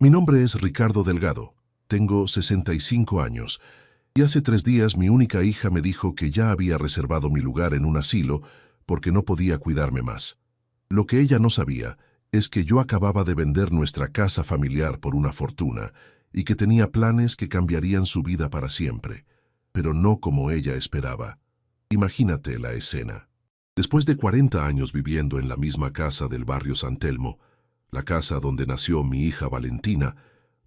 Mi nombre es Ricardo Delgado, tengo 65 años, y hace 3 días mi única hija me dijo que ya había reservado mi lugar en un asilo porque no podía cuidarme más. Lo que ella no sabía es que yo acababa de vender nuestra casa familiar por una fortuna y que tenía planes que cambiarían su vida para siempre, pero no como ella esperaba. Imagínate la escena. Después de 40 años viviendo en la misma casa del barrio San Telmo, la casa donde nació mi hija Valentina,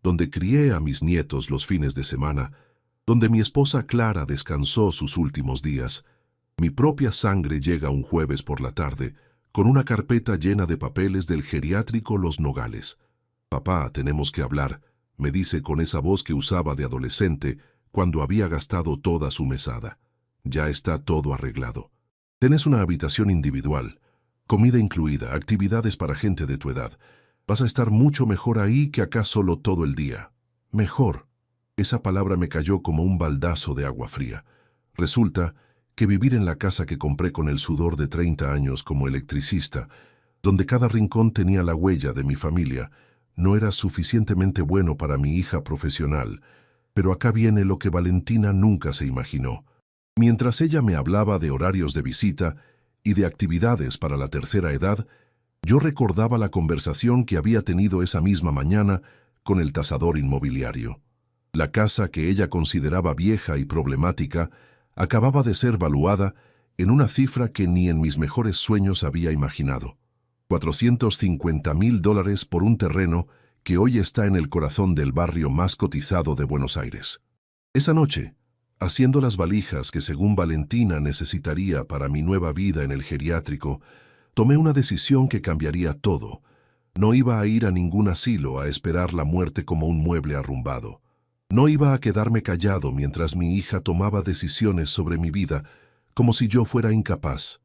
donde crié a mis nietos los fines de semana, donde mi esposa Clara descansó sus últimos días, mi propia sangre llega un jueves por la tarde con una carpeta llena de papeles del geriátrico Los Nogales. «Papá, tenemos que hablar», me dice con esa voz que usaba de adolescente cuando había gastado toda su mesada. «Ya está todo arreglado. Tenés una habitación individual, comida incluida, actividades para gente de tu edad. Vas a estar mucho mejor ahí que acá solo todo el día». Mejor. Esa palabra me cayó como un baldazo de agua fría. Resulta que vivir en la casa que compré con el sudor de 30 años como electricista, donde cada rincón tenía la huella de mi familia, no era suficientemente bueno para mi hija profesional. Pero acá viene lo que Valentina nunca se imaginó. Mientras ella me hablaba de horarios de visita y de actividades para la tercera edad, yo recordaba la conversación que había tenido esa misma mañana con el tasador inmobiliario. La casa que ella consideraba vieja y problemática acababa de ser valuada en una cifra que ni en mis mejores sueños había imaginado. $450,000 por un terreno que hoy está en el corazón del barrio más cotizado de Buenos Aires. Esa noche, haciendo las valijas que según Valentina necesitaría para mi nueva vida en el geriátrico, tomé una decisión que cambiaría todo. No iba a ir a ningún asilo a esperar la muerte como un mueble arrumbado. No iba a quedarme callado mientras mi hija tomaba decisiones sobre mi vida como si yo fuera incapaz.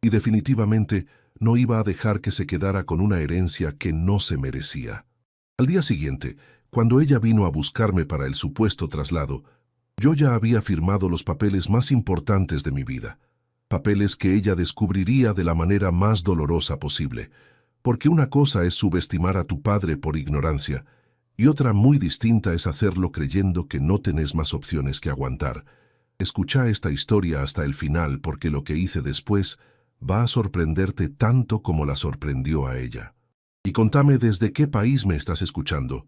Y definitivamente no iba a dejar que se quedara con una herencia que no se merecía. Al día siguiente, cuando ella vino a buscarme para el supuesto traslado, yo ya había firmado los papeles más importantes de mi vida. Papeles que ella descubriría de la manera más dolorosa posible, porque una cosa es subestimar a tu padre por ignorancia, y otra muy distinta es hacerlo creyendo que no tenés más opciones que aguantar. Escucha esta historia hasta el final porque lo que hice después va a sorprenderte tanto como la sorprendió a ella. Y contame desde qué país me estás escuchando,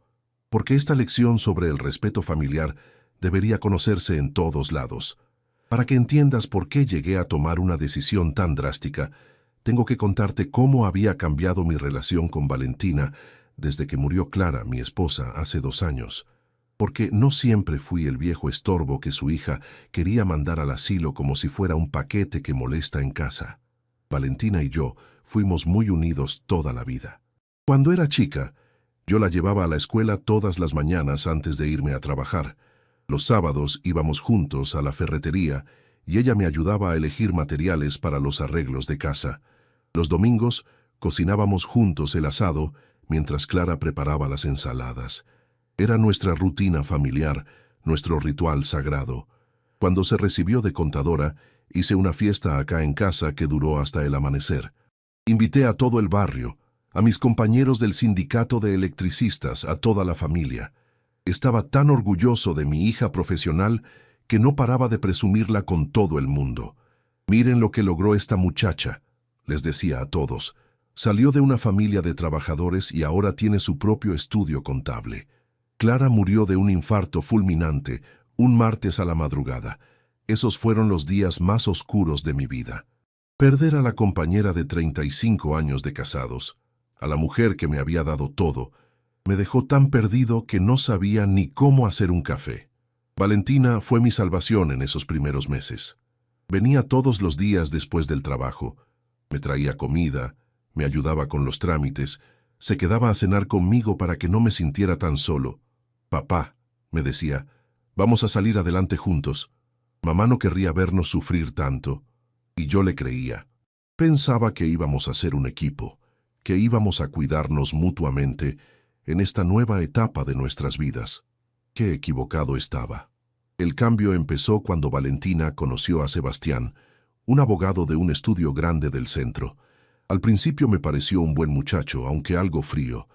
porque esta lección sobre el respeto familiar debería conocerse en todos lados. Para que entiendas por qué llegué a tomar una decisión tan drástica, tengo que contarte cómo había cambiado mi relación con Valentina desde que murió Clara, mi esposa, hace 2 años. Porque no siempre fui el viejo estorbo que su hija quería mandar al asilo como si fuera un paquete que molesta en casa. Valentina y yo fuimos muy unidos toda la vida. Cuando era chica, yo la llevaba a la escuela todas las mañanas antes de irme a trabajar. Los sábados íbamos juntos a la ferretería y ella me ayudaba a elegir materiales para los arreglos de casa. Los domingos cocinábamos juntos el asado mientras Clara preparaba las ensaladas. Era nuestra rutina familiar, nuestro ritual sagrado. Cuando se recibió de contadora, hice una fiesta acá en casa que duró hasta el amanecer. Invité a todo el barrio, a mis compañeros del sindicato de electricistas, a toda la familia. Estaba tan orgulloso de mi hija profesional que no paraba de presumirla con todo el mundo. «Miren lo que logró esta muchacha», les decía a todos. Salió de una familia de trabajadores y ahora tiene su propio estudio contable. Clara murió de un infarto fulminante un martes a la madrugada. Esos fueron los días más oscuros de mi vida. Perder a la compañera de 35 años de casados, a la mujer que me había dado todo, me dejó tan perdido que no sabía ni cómo hacer un café. Valentina fue mi salvación en esos primeros meses. Venía todos los días después del trabajo. Me traía comida, me ayudaba con los trámites, se quedaba a cenar conmigo para que no me sintiera tan solo. «Papá», me decía, «vamos a salir adelante juntos. Mamá no querría vernos sufrir tanto». Y yo le creía. Pensaba que íbamos a ser un equipo, que íbamos a cuidarnos mutuamente en esta nueva etapa de nuestras vidas. Qué equivocado estaba. El cambio empezó cuando Valentina conoció a Sebastián, un abogado de un estudio grande del centro. Al principio me pareció un buen muchacho, aunque algo frío.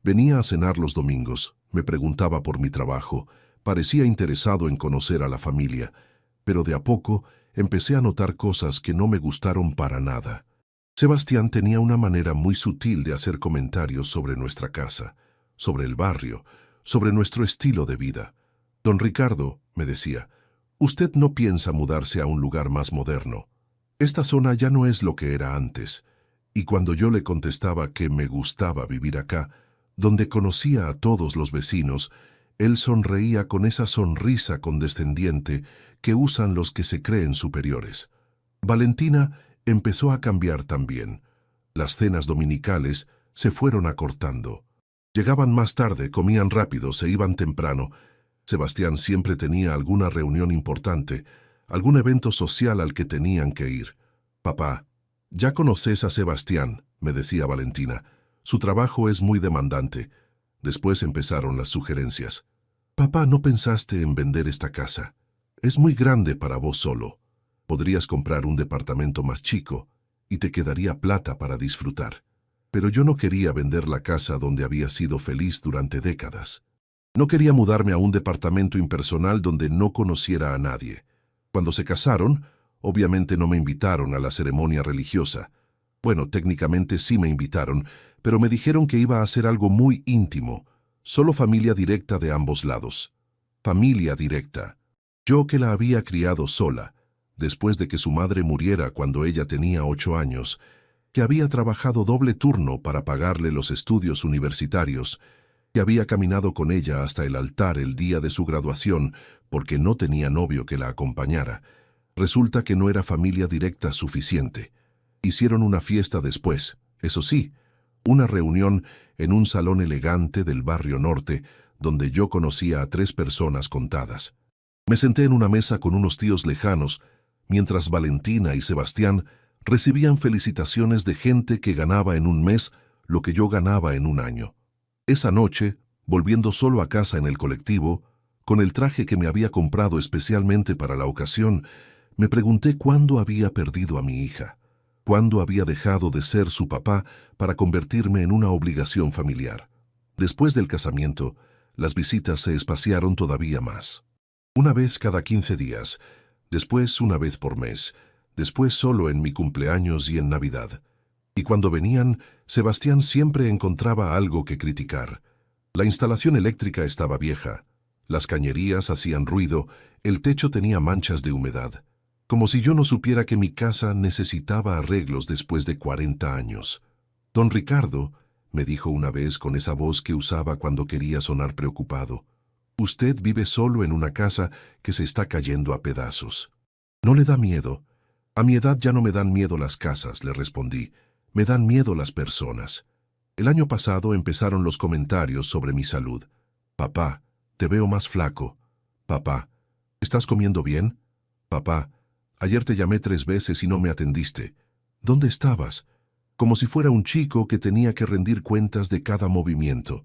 Venía a cenar los domingos, me preguntaba por mi trabajo, parecía interesado en conocer a la familia, pero de a poco empecé a notar cosas que no me gustaron para nada. Sebastián tenía una manera muy sutil de hacer comentarios sobre nuestra casa, sobre el barrio, sobre nuestro estilo de vida. Don Ricardo, me decía, usted no piensa mudarse a un lugar más moderno. Esta zona ya no es lo que era antes. Y cuando yo le contestaba que me gustaba vivir acá, donde conocía a todos los vecinos, él sonreía con esa sonrisa condescendiente que usan los que se creen superiores. Valentina empezó a cambiar también. Las cenas dominicales se fueron acortando. Llegaban más tarde, comían rápido, se iban temprano. Sebastián siempre tenía alguna reunión importante, algún evento social al que tenían que ir. Papá, ya conoces a Sebastián, me decía Valentina. Su trabajo es muy demandante. Después empezaron las sugerencias. Papá, ¿no pensaste en vender esta casa? Es muy grande para vos solo. Podrías comprar un departamento más chico y te quedaría plata para disfrutar. Pero yo no quería vender la casa donde había sido feliz durante décadas. No quería mudarme a un departamento impersonal donde no conociera a nadie. Cuando se casaron, obviamente no me invitaron a la ceremonia religiosa. Bueno, técnicamente sí me invitaron, pero me dijeron que iba a ser algo muy íntimo, solo familia directa de ambos lados. Familia directa. Yo que la había criado sola, después de que su madre muriera cuando ella tenía 8 años, que había trabajado doble turno para pagarle los estudios universitarios, que había caminado con ella hasta el altar el día de su graduación porque no tenía novio que la acompañara. Resulta que no era familia directa suficiente. Hicieron una fiesta después, eso sí, una reunión en un salón elegante del barrio norte, donde yo conocía a 3 personas contadas. Me senté en una mesa con unos tíos lejanos, mientras Valentina y Sebastián recibían felicitaciones de gente que ganaba en un mes lo que yo ganaba en un año. Esa noche, volviendo solo a casa en el colectivo, con el traje que me había comprado especialmente para la ocasión, me pregunté cuándo había perdido a mi hija, cuándo había dejado de ser su papá para convertirme en una obligación familiar. Después del casamiento, las visitas se espaciaron todavía más. Una vez cada 15 días, después una vez por mes, después solo en mi cumpleaños y en Navidad. Y cuando venían, Sebastián siempre encontraba algo que criticar. La instalación eléctrica estaba vieja, las cañerías hacían ruido, el techo tenía manchas de humedad. Como si yo no supiera que mi casa necesitaba arreglos después de 40 años. Don Ricardo, me dijo una vez con esa voz que usaba cuando quería sonar preocupado, usted vive solo en una casa que se está cayendo a pedazos. ¿No le da miedo? A mi edad ya no me dan miedo las casas, le respondí. Me dan miedo las personas. El año pasado empezaron los comentarios sobre mi salud. Papá, te veo más flaco. Papá, ¿estás comiendo bien? Papá, ayer te llamé 3 veces y no me atendiste. ¿Dónde estabas? Como si fuera un chico que tenía que rendir cuentas de cada movimiento.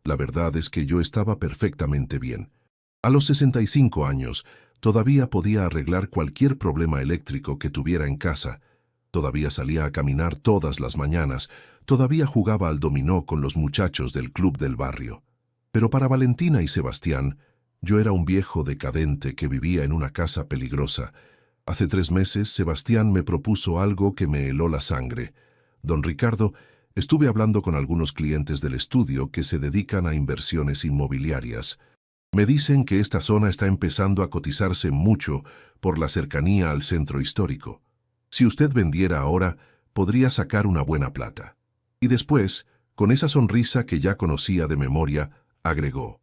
La verdad es que yo estaba perfectamente bien. A los 65 años, todavía podía arreglar cualquier problema eléctrico que tuviera en casa. Todavía salía a caminar todas las mañanas, todavía jugaba al dominó con los muchachos del club del barrio. Pero para Valentina y Sebastián, yo era un viejo decadente que vivía en una casa peligrosa. Hace 3 meses, Sebastián me propuso algo que me heló la sangre. Don Ricardo, estuve hablando con algunos clientes del estudio que se dedican a inversiones inmobiliarias. Me dicen que esta zona está empezando a cotizarse mucho por la cercanía al centro histórico. Si usted vendiera ahora, podría sacar una buena plata. Y después, con esa sonrisa que ya conocía de memoria, agregó,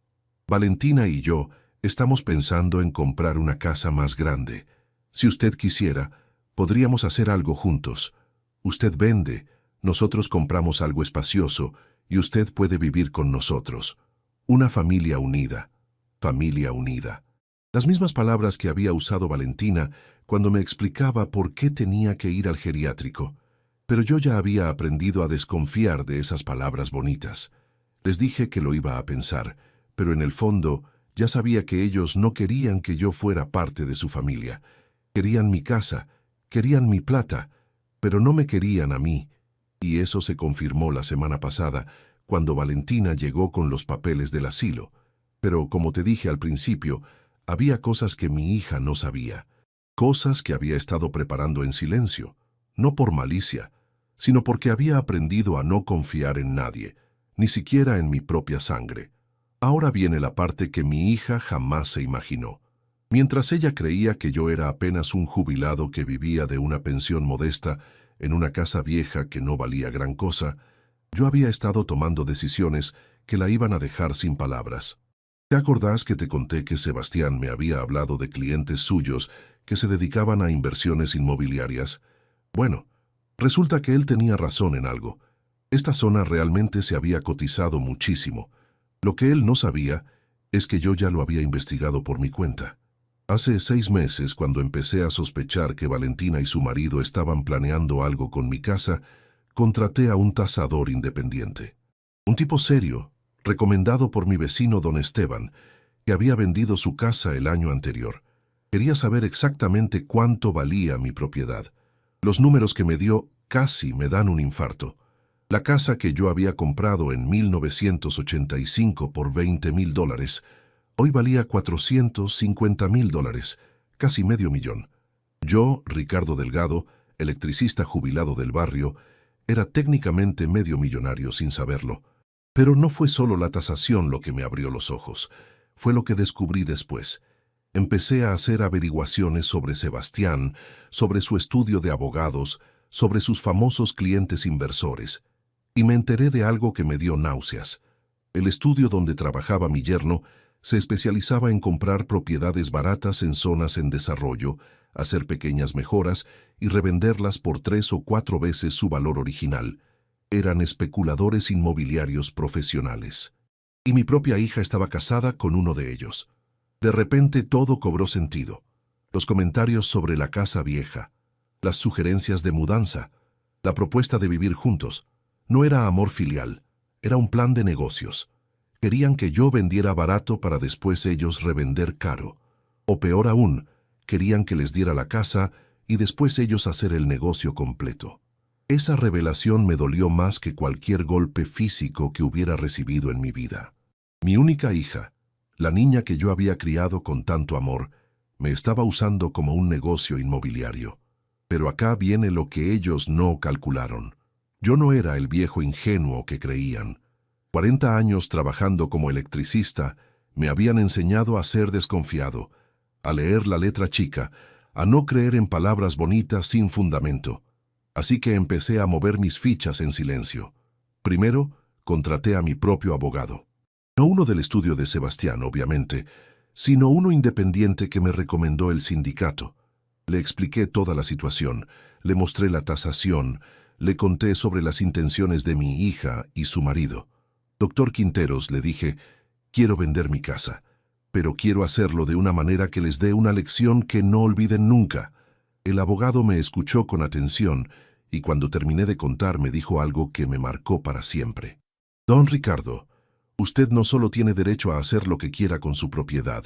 Valentina y yo estamos pensando en comprar una casa más grande. Si usted quisiera, podríamos hacer algo juntos. Usted vende, nosotros compramos algo espacioso y usted puede vivir con nosotros. Una familia unida. Familia unida. Las mismas palabras que había usado Valentina cuando me explicaba por qué tenía que ir al geriátrico. Pero yo ya había aprendido a desconfiar de esas palabras bonitas. Les dije que lo iba a pensar, pero en el fondo ya sabía que ellos no querían que yo fuera parte de su familia. Querían mi casa, querían mi plata, pero no me querían a mí. Y eso se confirmó la semana pasada, cuando Valentina llegó con los papeles del asilo. Pero, como te dije al principio, había cosas que mi hija no sabía. Cosas que había estado preparando en silencio, no por malicia, sino porque había aprendido a no confiar en nadie, ni siquiera en mi propia sangre. Ahora viene la parte que mi hija jamás se imaginó. Mientras ella creía que yo era apenas un jubilado que vivía de una pensión modesta en una casa vieja que no valía gran cosa, yo había estado tomando decisiones que la iban a dejar sin palabras. ¿Te acordás que te conté que Sebastián me había hablado de clientes suyos que se dedicaban a inversiones inmobiliarias? Bueno, resulta que él tenía razón en algo. Esta zona realmente se había cotizado muchísimo. Lo que él no sabía es que yo ya lo había investigado por mi cuenta. Hace 6 meses, cuando empecé a sospechar que Valentina y su marido estaban planeando algo con mi casa, contraté a un tasador independiente. Un tipo serio, recomendado por mi vecino don Esteban, que había vendido su casa el año anterior. Quería saber exactamente cuánto valía mi propiedad. Los números que me dio casi me dan un infarto. La casa que yo había comprado en 1985 por $20,000, hoy valía $450,000, casi medio millón. Yo, Ricardo Delgado, electricista jubilado del barrio, era técnicamente medio millonario sin saberlo. Pero no fue solo la tasación lo que me abrió los ojos, fue lo que descubrí después. Empecé a hacer averiguaciones sobre Sebastián, sobre su estudio de abogados, sobre sus famosos clientes inversores, y me enteré de algo que me dio náuseas. El estudio donde trabajaba mi yerno se especializaba en comprar propiedades baratas en zonas en desarrollo, hacer pequeñas mejoras y revenderlas por 3 o 4 veces su valor original. Eran especuladores inmobiliarios profesionales. Y mi propia hija estaba casada con uno de ellos. De repente todo cobró sentido. Los comentarios sobre la casa vieja, las sugerencias de mudanza, la propuesta de vivir juntos. No era amor filial, era un plan de negocios. Querían que yo vendiera barato para después ellos revender caro. O peor aún, querían que les diera la casa y después ellos hacer el negocio completo. Esa revelación me dolió más que cualquier golpe físico que hubiera recibido en mi vida. Mi única hija, la niña que yo había criado con tanto amor, me estaba usando como un negocio inmobiliario. Pero acá viene lo que ellos no calcularon. Yo no era el viejo ingenuo que creían. 40 años trabajando como electricista me habían enseñado a ser desconfiado, a leer la letra chica, a no creer en palabras bonitas sin fundamento. Así que empecé a mover mis fichas en silencio. Primero, contraté a mi propio abogado. No uno del estudio de Sebastián, obviamente, sino uno independiente que me recomendó el sindicato. Le expliqué toda la situación, le mostré la tasación, le conté sobre las intenciones de mi hija y su marido. Doctor Quinteros, le dije, quiero vender mi casa, pero quiero hacerlo de una manera que les dé una lección que no olviden nunca. El abogado me escuchó con atención y cuando terminé de contar me dijo algo que me marcó para siempre. Don Ricardo, usted no solo tiene derecho a hacer lo que quiera con su propiedad,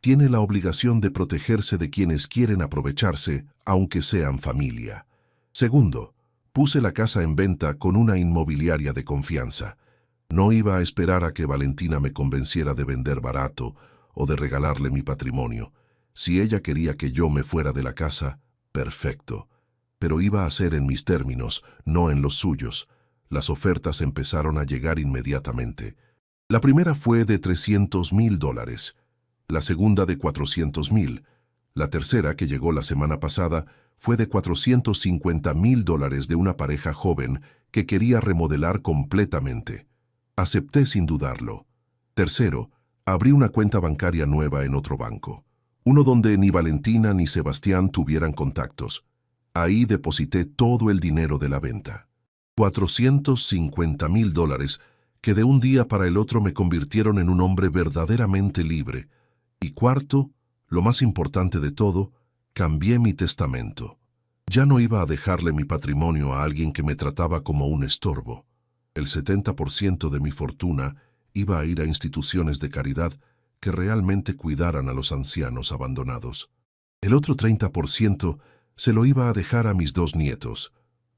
tiene la obligación de protegerse de quienes quieren aprovecharse, aunque sean familia. Segundo, puse la casa en venta con una inmobiliaria de confianza. No iba a esperar a que Valentina me convenciera de vender barato o de regalarle mi patrimonio. Si ella quería que yo me fuera de la casa, perfecto. Pero iba a ser en mis términos, no en los suyos. Las ofertas empezaron a llegar inmediatamente. La primera fue de $300,000, la segunda de $400,000, la tercera, que llegó la semana pasada, fue de $450,000 de una pareja joven que quería remodelar completamente. Acepté sin dudarlo. Tercero, abrí una cuenta bancaria nueva en otro banco, uno donde ni Valentina ni Sebastián tuvieran contactos. Ahí deposité todo el dinero de la venta. $450,000 que de un día para el otro me convirtieron en un hombre verdaderamente libre. Y cuarto, lo más importante de todo, cambié mi testamento. Ya no iba a dejarle mi patrimonio a alguien que me trataba como un estorbo. El 70% de mi fortuna iba a ir a instituciones de caridad que realmente cuidaran a los ancianos abandonados. El otro 30% se lo iba a dejar a mis 2 nietos,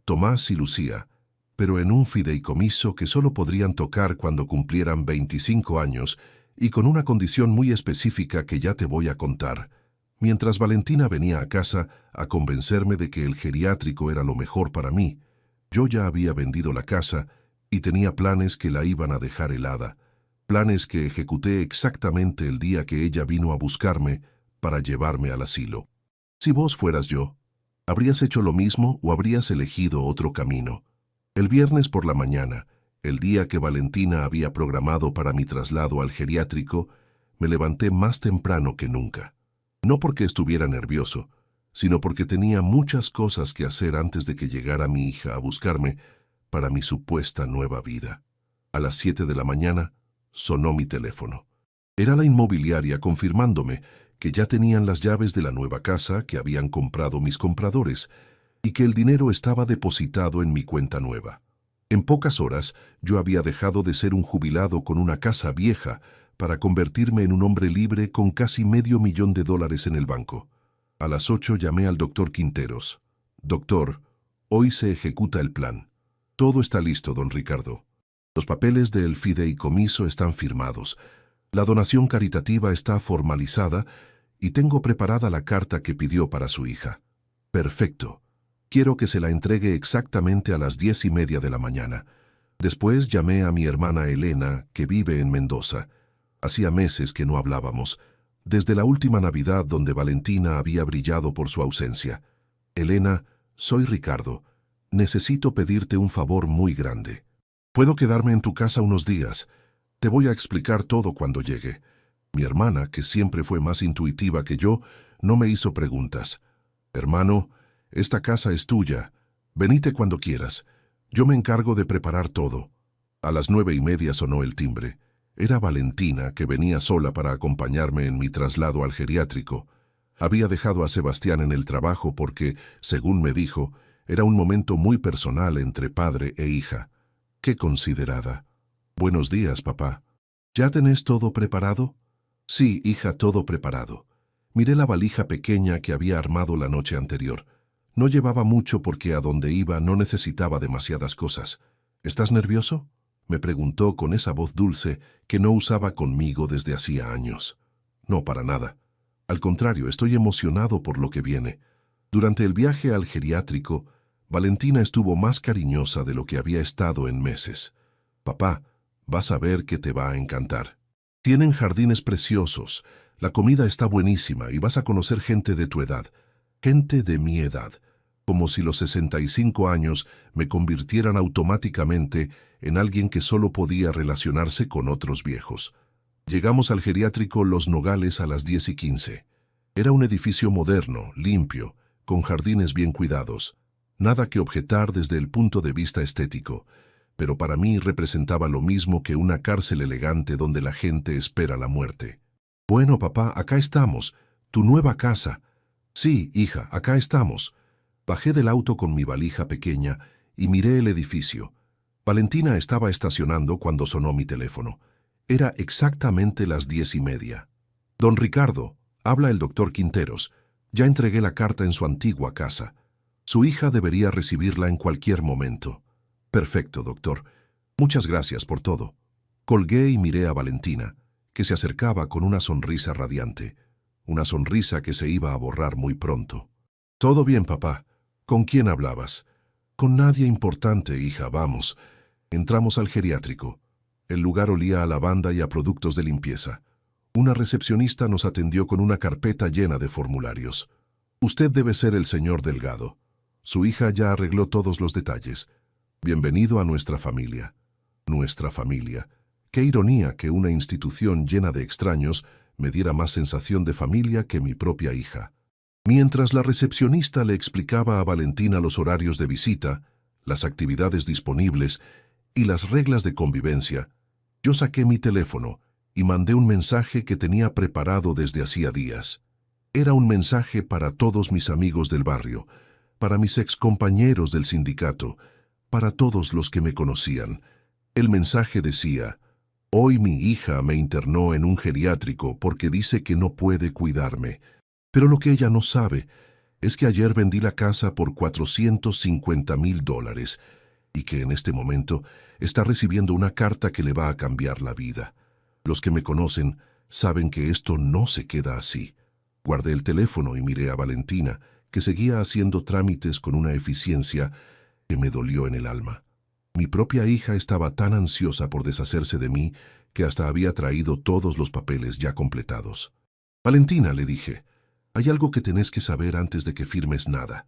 Tomás y Lucía, pero en un fideicomiso que solo podrían tocar cuando cumplieran 25 años y con una condición muy específica que ya te voy a contar. Mientras Valentina venía a casa a convencerme de que el geriátrico era lo mejor para mí, yo ya había vendido la casa y tenía planes que la iban a dejar helada, planes que ejecuté exactamente el día que ella vino a buscarme para llevarme al asilo. Si vos fueras yo, ¿habrías hecho lo mismo o habrías elegido otro camino? El viernes por la mañana, el día que Valentina había programado para mi traslado al geriátrico, me levanté más temprano que nunca. No porque estuviera nervioso, sino porque tenía muchas cosas que hacer antes de que llegara mi hija a buscarme para mi supuesta nueva vida. A las 7 de la mañana sonó mi teléfono. Era la inmobiliaria confirmándome que ya tenían las llaves de la nueva casa que habían comprado mis compradores y que el dinero estaba depositado en mi cuenta nueva. En pocas horas yo había dejado de ser un jubilado con una casa vieja para convertirme en un hombre libre con casi $500,000 en el banco. A las 8 llamé al doctor Quinteros. Doctor, hoy se ejecuta el plan. Todo está listo, don Ricardo. Los papeles del fideicomiso están firmados. La donación caritativa está formalizada y tengo preparada la carta que pidió para su hija. Perfecto. Quiero que se la entregue exactamente a las 10:30 de la mañana. Después llamé a mi hermana Elena, que vive en Mendoza. Hacía meses que no hablábamos, desde la última Navidad donde Valentina había brillado por su ausencia. Elena, soy Ricardo. Necesito pedirte un favor muy grande. ¿Puedo quedarme en tu casa unos días? Te voy a explicar todo cuando llegue. Mi hermana, que siempre fue más intuitiva que yo, no me hizo preguntas. Hermano, esta casa es tuya. Venite cuando quieras. Yo me encargo de preparar todo. A las 9:30 sonó el timbre. Era Valentina, que venía sola para acompañarme en mi traslado al geriátrico. Había dejado a Sebastián en el trabajo porque, según me dijo, era un momento muy personal entre padre e hija. ¡Qué considerada! Buenos días, papá. ¿Ya tenés todo preparado? Sí, hija, todo preparado. Miré la valija pequeña que había armado la noche anterior. No llevaba mucho porque a donde iba no necesitaba demasiadas cosas. ¿Estás nervioso?, me preguntó con esa voz dulce que no usaba conmigo desde hacía años. No, para nada. Al contrario, estoy emocionado por lo que viene. Durante el viaje al geriátrico, Valentina estuvo más cariñosa de lo que había estado en meses. Papá, vas a ver que te va a encantar. Tienen jardines preciosos, la comida está buenísima y vas a conocer gente de tu edad, gente de mi edad, como si los 65 años me convirtieran automáticamente en alguien que solo podía relacionarse con otros viejos. Llegamos al geriátrico Los Nogales a las 10:15. Era un edificio moderno, limpio, con jardines bien cuidados. Nada que objetar desde el punto de vista estético, pero para mí representaba lo mismo que una cárcel elegante donde la gente espera la muerte. Bueno, papá, acá estamos, tu nueva casa. Sí, hija, acá estamos. Bajé del auto con mi valija pequeña y miré el edificio. Valentina estaba estacionando cuando sonó mi teléfono. Era exactamente las 10:30. Don Ricardo, habla el doctor Quinteros. Ya entregué la carta en su antigua casa. Su hija debería recibirla en cualquier momento. Perfecto, doctor. Muchas gracias por todo. Colgué y miré a Valentina, que se acercaba con una sonrisa radiante. Una sonrisa que se iba a borrar muy pronto. Todo bien, papá. ¿Con quién hablabas? Con nadie importante, hija, vamos. Entramos al geriátrico. El lugar olía a lavanda y a productos de limpieza. Una recepcionista nos atendió con una carpeta llena de formularios. Usted debe ser el señor Delgado. Su hija ya arregló todos los detalles. Bienvenido a nuestra familia. Nuestra familia. Qué ironía que una institución llena de extraños me diera más sensación de familia que mi propia hija. Mientras la recepcionista le explicaba a Valentina los horarios de visita, las actividades disponibles y las reglas de convivencia, yo saqué mi teléfono y mandé un mensaje que tenía preparado desde hacía días. Era un mensaje para todos mis amigos del barrio, para mis excompañeros del sindicato, para todos los que me conocían. El mensaje decía: hoy mi hija me internó en un geriátrico porque dice que no puede cuidarme. Pero lo que ella no sabe es que ayer vendí la casa por $450,000. y que en este momento está recibiendo una carta que le va a cambiar la vida. Los que me conocen saben que esto no se queda así. Guardé el teléfono y miré a Valentina, que seguía haciendo trámites con una eficiencia que me dolió en el alma. Mi propia hija estaba tan ansiosa por deshacerse de mí que hasta había traído todos los papeles ya completados. «Valentina», le dije, «hay algo que tenés que saber antes de que firmes nada».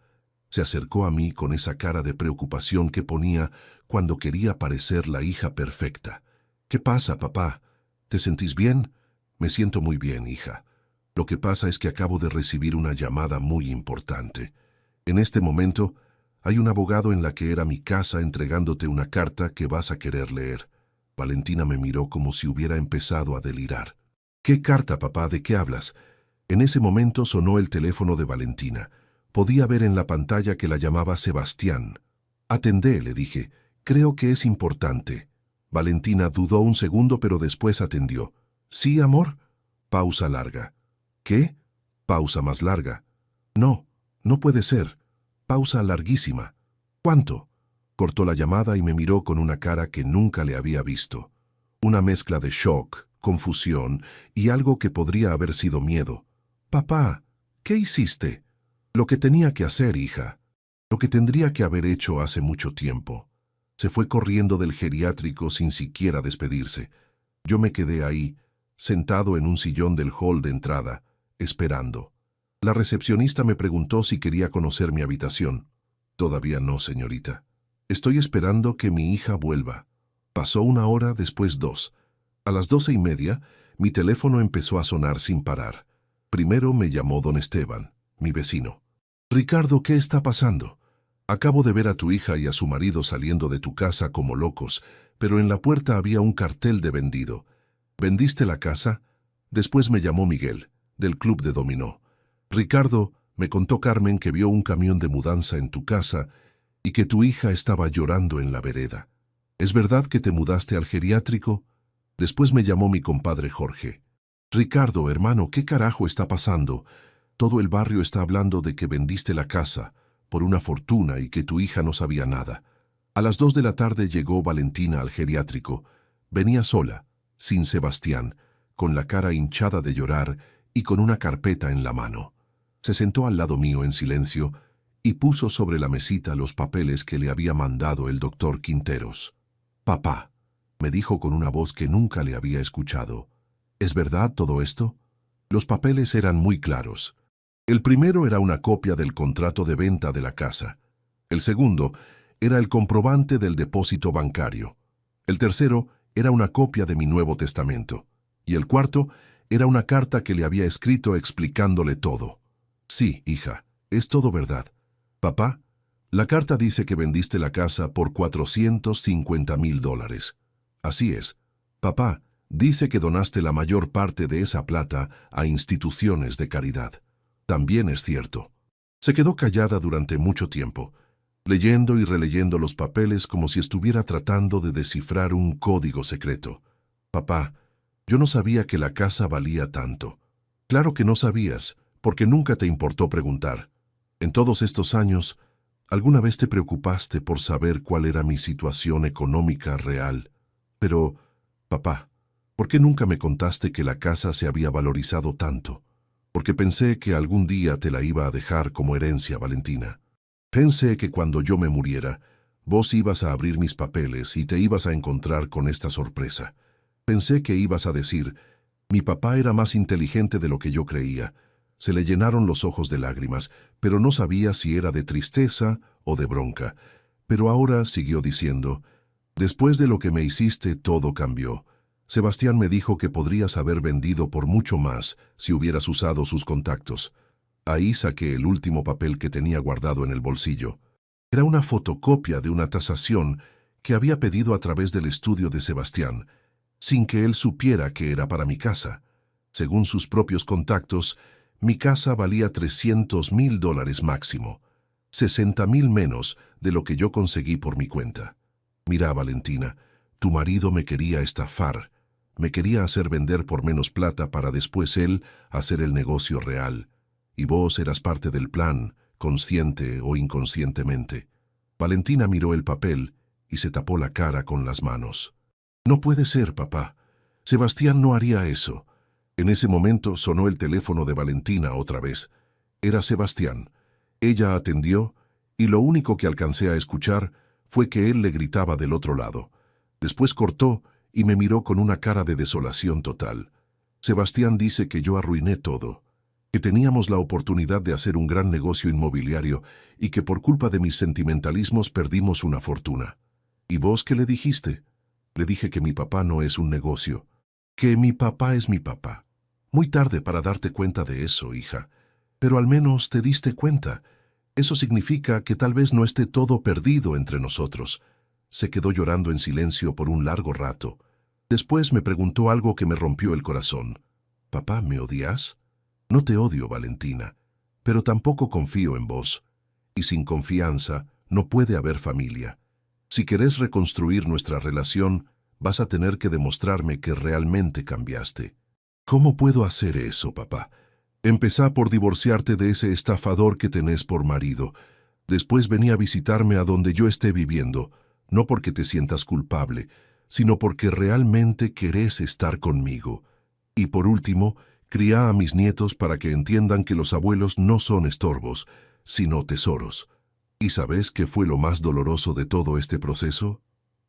Se acercó a mí con esa cara de preocupación que ponía cuando quería parecer la hija perfecta. «¿Qué pasa, papá? ¿Te sentís bien?» «Me siento muy bien, hija. Lo que pasa es que acabo de recibir una llamada muy importante. En este momento hay un abogado en la que era mi casa entregándote una carta que vas a querer leer». Valentina me miró como si hubiera empezado a delirar. «¿Qué carta, papá? ¿De qué hablas?» En ese momento sonó el teléfono de Valentina. Podía ver en la pantalla que la llamaba Sebastián. «Atendé», le dije. «Creo que es importante». Valentina dudó un segundo, pero después atendió. «¿Sí, amor?» Pausa larga. «¿Qué?» Pausa más larga. «No, no puede ser». Pausa larguísima. «¿Cuánto?» Cortó la llamada y me miró con una cara que nunca le había visto. Una mezcla de shock, confusión y algo que podría haber sido miedo. «Papá, ¿qué hiciste?» «Lo que tenía que hacer, hija. Lo que tendría que haber hecho hace mucho tiempo». Se fue corriendo del geriátrico sin siquiera despedirse. Yo me quedé ahí, sentado en un sillón del hall de entrada, esperando. La recepcionista me preguntó si quería conocer mi habitación. «Todavía no, señorita. Estoy esperando que mi hija vuelva». Pasó una hora, después 2. A las 12:30, mi teléfono empezó a sonar sin parar. Primero me llamó don Esteban, mi vecino. «Ricardo, ¿qué está pasando? Acabo de ver a tu hija y a su marido saliendo de tu casa como locos, pero en la puerta había un cartel de vendido. ¿Vendiste la casa?» Después me llamó Miguel, del club de dominó. «Ricardo, me contó Carmen que vio un camión de mudanza en tu casa y que tu hija estaba llorando en la vereda. ¿Es verdad que te mudaste al geriátrico?» Después me llamó mi compadre Jorge. «Ricardo, hermano, ¿qué carajo está pasando? Todo el barrio está hablando de que vendiste la casa por una fortuna y que tu hija no sabía nada». A las 2 de la tarde llegó Valentina al geriátrico. Venía sola, sin Sebastián, con la cara hinchada de llorar y con una carpeta en la mano. Se sentó al lado mío en silencio y puso sobre la mesita los papeles que le había mandado el doctor Quinteros. «Papá», me dijo con una voz que nunca le había escuchado, «¿es verdad todo esto?» Los papeles eran muy claros. El primero era una copia del contrato de venta de la casa. El segundo era el comprobante del depósito bancario. El tercero era una copia de mi Nuevo Testamento. Y el cuarto era una carta que le había escrito explicándole todo. «Sí, hija, es todo verdad. Papá, la carta dice que vendiste la casa por $450,000. Así es. Papá, dice que donaste la mayor parte de esa plata a instituciones de caridad. También es cierto». Se quedó callada durante mucho tiempo, leyendo y releyendo los papeles como si estuviera tratando de descifrar un código secreto. «Papá, yo no sabía que la casa valía tanto». «Claro que no sabías, porque nunca te importó preguntar. En todos estos años, ¿alguna vez te preocupaste por saber cuál era mi situación económica real? Pero, papá, ¿por qué nunca me contaste que la casa se había valorizado tanto? Porque pensé que algún día te la iba a dejar como herencia, Valentina. Pensé que cuando yo me muriera, vos ibas a abrir mis papeles y te ibas a encontrar con esta sorpresa. Pensé que ibas a decir, mi papá era más inteligente de lo que yo creía». Se le llenaron los ojos de lágrimas, pero no sabía si era de tristeza o de bronca. Pero ahora siguió diciendo, «Después de lo que me hiciste, todo cambió. Sebastián me dijo que podrías haber vendido por mucho más si hubieras usado sus contactos». Ahí saqué el último papel que tenía guardado en el bolsillo. Era una fotocopia de una tasación que había pedido a través del estudio de Sebastián, sin que él supiera que era para mi casa. Según sus propios contactos, mi casa valía $300,000 máximo, 60,000 menos de lo que yo conseguí por mi cuenta. «Mira, Valentina, tu marido me quería estafar, me quería hacer vender por menos plata para después él hacer el negocio real. Y vos eras parte del plan, consciente o inconscientemente». Valentina miró el papel y se tapó la cara con las manos. «No puede ser, papá. Sebastián no haría eso». En ese momento sonó el teléfono de Valentina otra vez. Era Sebastián. Ella atendió, y lo único que alcancé a escuchar fue que él le gritaba del otro lado. Después cortó y me miró con una cara de desolación total. Sebastián dice que yo arruiné todo, que teníamos la oportunidad de hacer un gran negocio inmobiliario y que por culpa de mis sentimentalismos perdimos una fortuna. ¿Y vos qué le dijiste? Le dije que mi papá no es un negocio, que mi papá es mi papá. Muy tarde para darte cuenta de eso, hija, pero al menos te diste cuenta. Eso significa que tal vez no esté todo perdido entre nosotros. Se quedó llorando en silencio por un largo rato. Después me preguntó algo que me rompió el corazón. «Papá, ¿me odias?» «No te odio, Valentina, pero tampoco confío en vos. Y sin confianza no puede haber familia. Si querés reconstruir nuestra relación, vas a tener que demostrarme que realmente cambiaste». «¿Cómo puedo hacer eso, papá? Empezá por divorciarte de ese estafador que tenés por marido. Después vení a visitarme a donde yo esté viviendo, no porque te sientas culpable, sino porque realmente querés estar conmigo. Y por último, cría a mis nietos para que entiendan que los abuelos no son estorbos, sino tesoros». ¿Y sabés qué fue lo más doloroso de todo este proceso?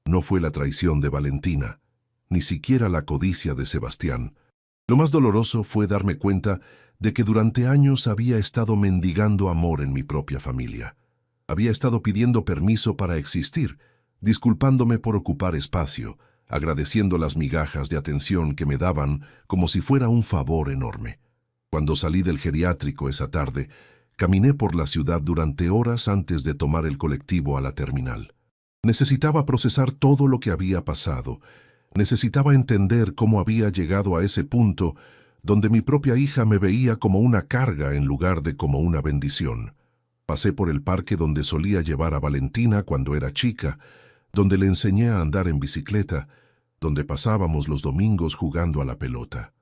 No fue la traición de Valentina, ni siquiera la codicia de Sebastián. Lo más doloroso fue darme cuenta de que durante años había estado mendigando amor en mi propia familia. Había estado pidiendo permiso para existir, disculpándome por ocupar espacio, agradeciendo las migajas de atención que me daban como si fuera un favor enorme. Cuando salí del geriátrico esa tarde, caminé por la ciudad durante horas antes de tomar el colectivo a la terminal. Necesitaba procesar todo lo que había pasado. Necesitaba entender cómo había llegado a ese punto donde mi propia hija me veía como una carga en lugar de como una bendición. Pasé por el parque donde solía llevar a Valentina cuando era chica, donde le enseñé a andar en bicicleta, donde pasábamos los domingos jugando a la pelota.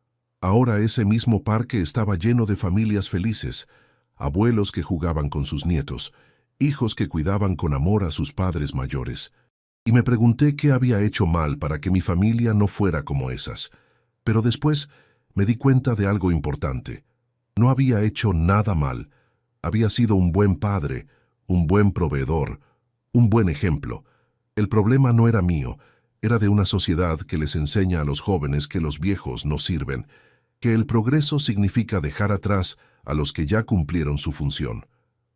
Ahora ese mismo parque estaba lleno de familias felices, abuelos que jugaban con sus nietos, hijos que cuidaban con amor a sus padres mayores. Y me pregunté qué había hecho mal para que mi familia no fuera como esas. Pero después me di cuenta de algo importante. No había hecho nada mal. Había sido un buen padre, un buen proveedor, un buen ejemplo. El problema no era mío, era de una sociedad que les enseña a los jóvenes que los viejos no sirven, que el progreso significa dejar atrás a los que ya cumplieron su función.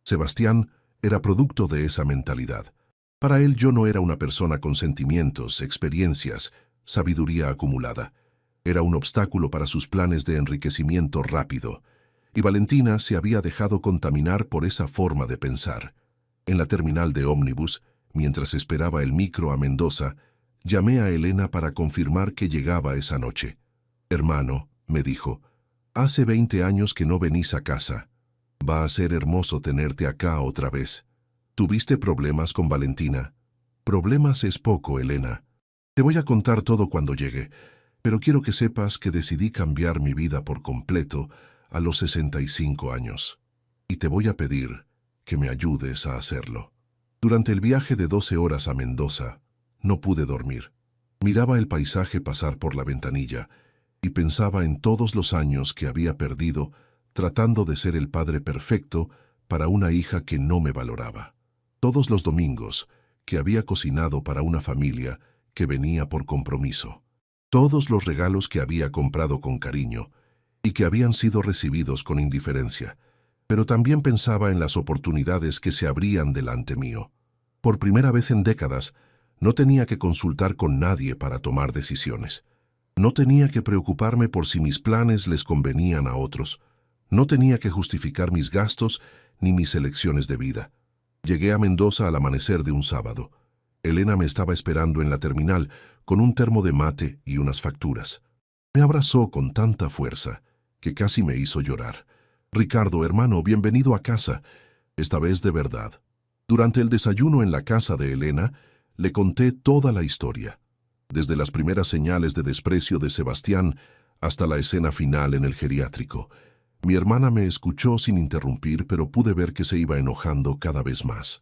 Sebastián era producto de esa mentalidad. Para él yo no era una persona con sentimientos, experiencias, sabiduría acumulada. Era un obstáculo para sus planes de enriquecimiento rápido. Y Valentina se había dejado contaminar por esa forma de pensar. En la terminal de ómnibus, mientras esperaba el micro a Mendoza, llamé a Elena para confirmar que llegaba esa noche. «Hermano», me dijo, «hace 20 años que no venís a casa. Va a ser hermoso tenerte acá otra vez. ¿Tuviste problemas con Valentina?» «Problemas es poco, Elena. Te voy a contar todo cuando llegue, pero quiero que sepas que decidí cambiar mi vida por completo a los 65 años. Y te voy a pedir que me ayudes a hacerlo». Durante el viaje de 12 horas a Mendoza, no pude dormir. Miraba el paisaje pasar por la ventanilla y pensaba en todos los años que había perdido tratando de ser el padre perfecto para una hija que no me valoraba. Todos los domingos que había cocinado para una familia que venía por compromiso. Todos los regalos que había comprado con cariño y que habían sido recibidos con indiferencia. Pero también pensaba en las oportunidades que se abrían delante mío. Por primera vez en décadas, no tenía que consultar con nadie para tomar decisiones. No tenía que preocuparme por si mis planes les convenían a otros. No tenía que justificar mis gastos ni mis elecciones de vida. Llegué a Mendoza al amanecer de un sábado. Elena me estaba esperando en la terminal con un termo de mate y unas facturas. Me abrazó con tanta fuerza que casi me hizo llorar. «Ricardo, hermano, bienvenido a casa, esta vez de verdad». Durante el desayuno en la casa de Elena, le conté toda la historia, desde las primeras señales de desprecio de Sebastián hasta la escena final en el geriátrico. Mi hermana me escuchó sin interrumpir, pero pude ver que se iba enojando cada vez más.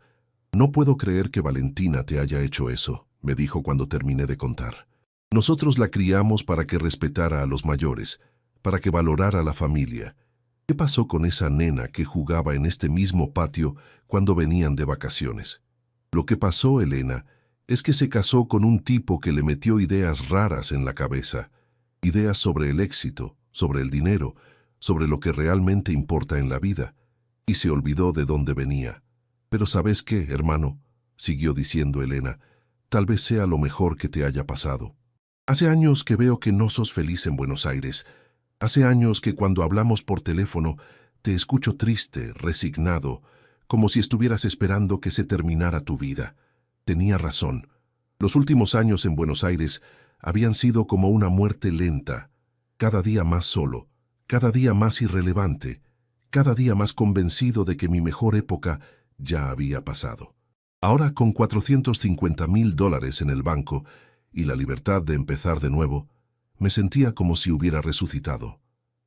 No puedo creer que Valentina te haya hecho eso, me dijo cuando terminé de contar. Nosotros la criamos para que respetara a los mayores, para que valorara a la familia. ¿Qué pasó con esa nena que jugaba en este mismo patio cuando venían de vacaciones? Lo que pasó, Elena, es que se casó con un tipo que le metió ideas raras en la cabeza. Ideas sobre el éxito, sobre el dinero, sobre lo que realmente importa en la vida. Y se olvidó de dónde venía. Pero ¿sabes qué, hermano?, siguió diciendo Elena, tal vez sea lo mejor que te haya pasado. Hace años que veo que no sos feliz en Buenos Aires. Hace años que cuando hablamos por teléfono te escucho triste, resignado, como si estuvieras esperando que se terminara tu vida. Tenía razón. Los últimos años en Buenos Aires habían sido como una muerte lenta, cada día más solo, cada día más irrelevante, cada día más convencido de que mi mejor época ya había pasado. Ahora, con $450,000 en el banco y la libertad de empezar de nuevo, me sentía como si hubiera resucitado.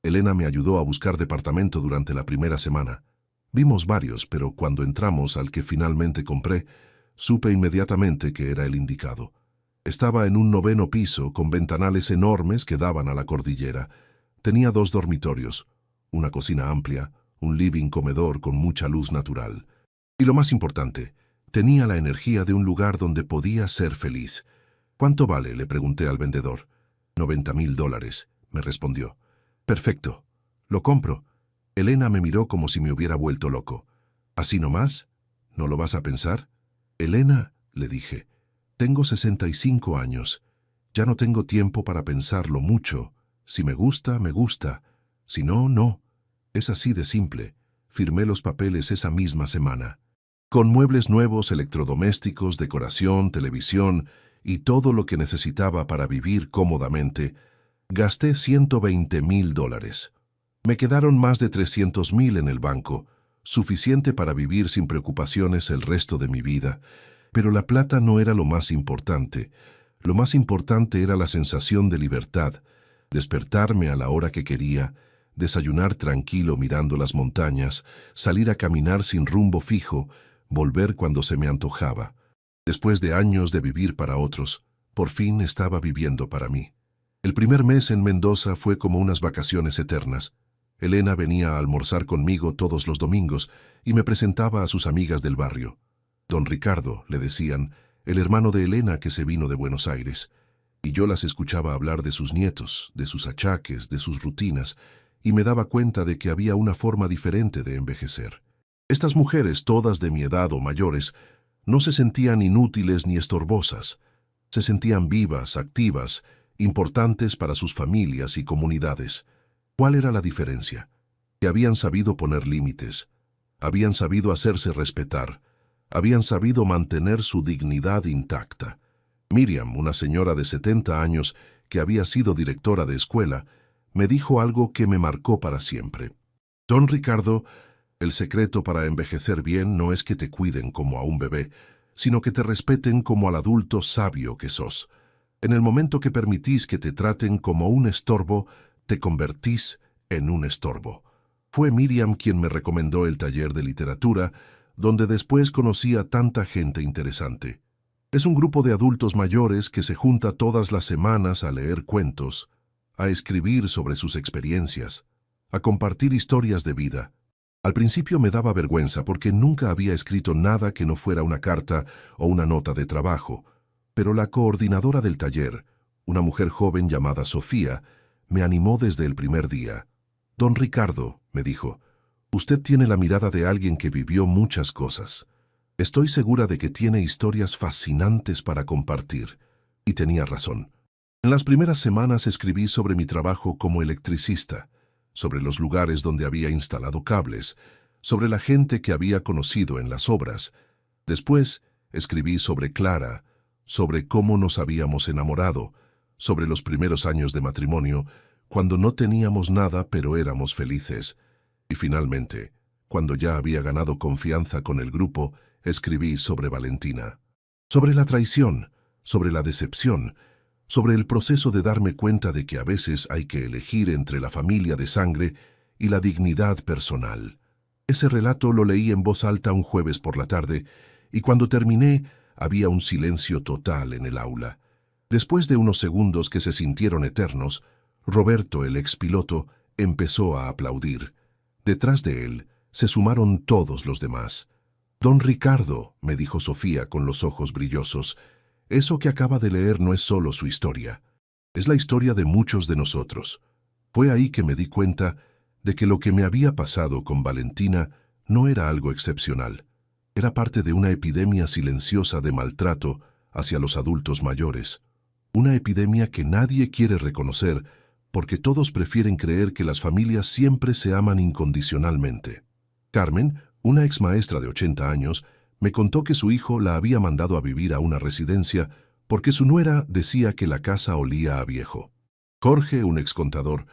Elena me ayudó a buscar departamento durante la primera semana. Vimos varios, pero cuando entramos al que finalmente compré, supe inmediatamente que era el indicado. Estaba en un 9º piso con ventanales enormes que daban a la cordillera. Tenía 2 dormitorios, una cocina amplia, un living comedor con mucha luz natural. Y lo más importante, tenía la energía de un lugar donde podía ser feliz. ¿Cuánto vale?, le pregunté al vendedor. $90,000, me respondió. Perfecto, lo compro. Elena me miró como si me hubiera vuelto loco. ¿Así nomás? ¿No lo vas a pensar? Elena, le dije, tengo 65 años. Ya no tengo tiempo para pensarlo mucho. Si me gusta, me gusta. Si no, no. Es así de simple. Firmé los papeles esa misma semana. Con muebles nuevos, electrodomésticos, decoración, televisión y todo lo que necesitaba para vivir cómodamente, gasté $120,000. Me quedaron más de 300,000 en el banco, suficiente para vivir sin preocupaciones el resto de mi vida. Pero la plata no era lo más importante. Lo más importante era la sensación de libertad, despertarme a la hora que quería, desayunar tranquilo mirando las montañas, salir a caminar sin rumbo fijo, volver cuando se me antojaba. Después de años de vivir para otros, por fin estaba viviendo para mí. El primer mes en Mendoza fue como unas vacaciones eternas. Elena venía a almorzar conmigo todos los domingos y me presentaba a sus amigas del barrio. Don Ricardo, le decían, el hermano de Elena que se vino de Buenos Aires, y yo las escuchaba hablar de sus nietos, de sus achaques, de sus rutinas, y me daba cuenta de que había una forma diferente de envejecer. Estas mujeres, todas de mi edad o mayores, no se sentían inútiles ni estorbosas. Se sentían vivas, activas, importantes para sus familias y comunidades. ¿Cuál era la diferencia? Que habían sabido poner límites, habían sabido hacerse respetar, habían sabido mantener su dignidad intacta. Miriam, una señora de 70 años que había sido directora de escuela, me dijo algo que me marcó para siempre. Don Ricardo, el secreto para envejecer bien no es que te cuiden como a un bebé, sino que te respeten como al adulto sabio que sos. En el momento que permitís que te traten como un estorbo, te convertís en un estorbo. Fue Miriam quien me recomendó el taller de literatura, donde después conocí a tanta gente interesante. Es un grupo de adultos mayores que se junta todas las semanas a leer cuentos, a escribir sobre sus experiencias, a compartir historias de vida. Al principio me daba vergüenza porque nunca había escrito nada que no fuera una carta o una nota de trabajo, pero la coordinadora del taller, una mujer joven llamada Sofía, me animó desde el primer día. Don Ricardo, me dijo, usted tiene la mirada de alguien que vivió muchas cosas. Estoy segura de que tiene historias fascinantes para compartir. Y tenía razón. En las primeras semanas escribí sobre mi trabajo como electricista, sobre los lugares donde había instalado cables, sobre la gente que había conocido en las obras. Después escribí sobre Clara, sobre cómo nos habíamos enamorado, sobre los primeros años de matrimonio, cuando no teníamos nada pero éramos felices. Y finalmente, cuando ya había ganado confianza con el grupo, escribí sobre Valentina. Sobre la traición, sobre la decepción, sobre el proceso de darme cuenta de que a veces hay que elegir entre la familia de sangre y la dignidad personal. Ese relato lo leí en voz alta un jueves por la tarde y cuando terminé había un silencio total en el aula. Después de unos segundos que se sintieron eternos, Roberto, el expiloto, empezó a aplaudir. Detrás de él se sumaron todos los demás. «Don Ricardo», me dijo Sofía con los ojos brillosos, «eso que acaba de leer no es solo su historia. Es la historia de muchos de nosotros». Fue ahí que me di cuenta de que lo que me había pasado con Valentina no era algo excepcional. Era parte de una epidemia silenciosa de maltrato hacia los adultos mayores. Una epidemia que nadie quiere reconocer porque todos prefieren creer que las familias siempre se aman incondicionalmente. Carmen, una exmaestra de 80 años, me contó que su hijo la había mandado a vivir a una residencia porque su nuera decía que la casa olía a viejo. Jorge, un excontador,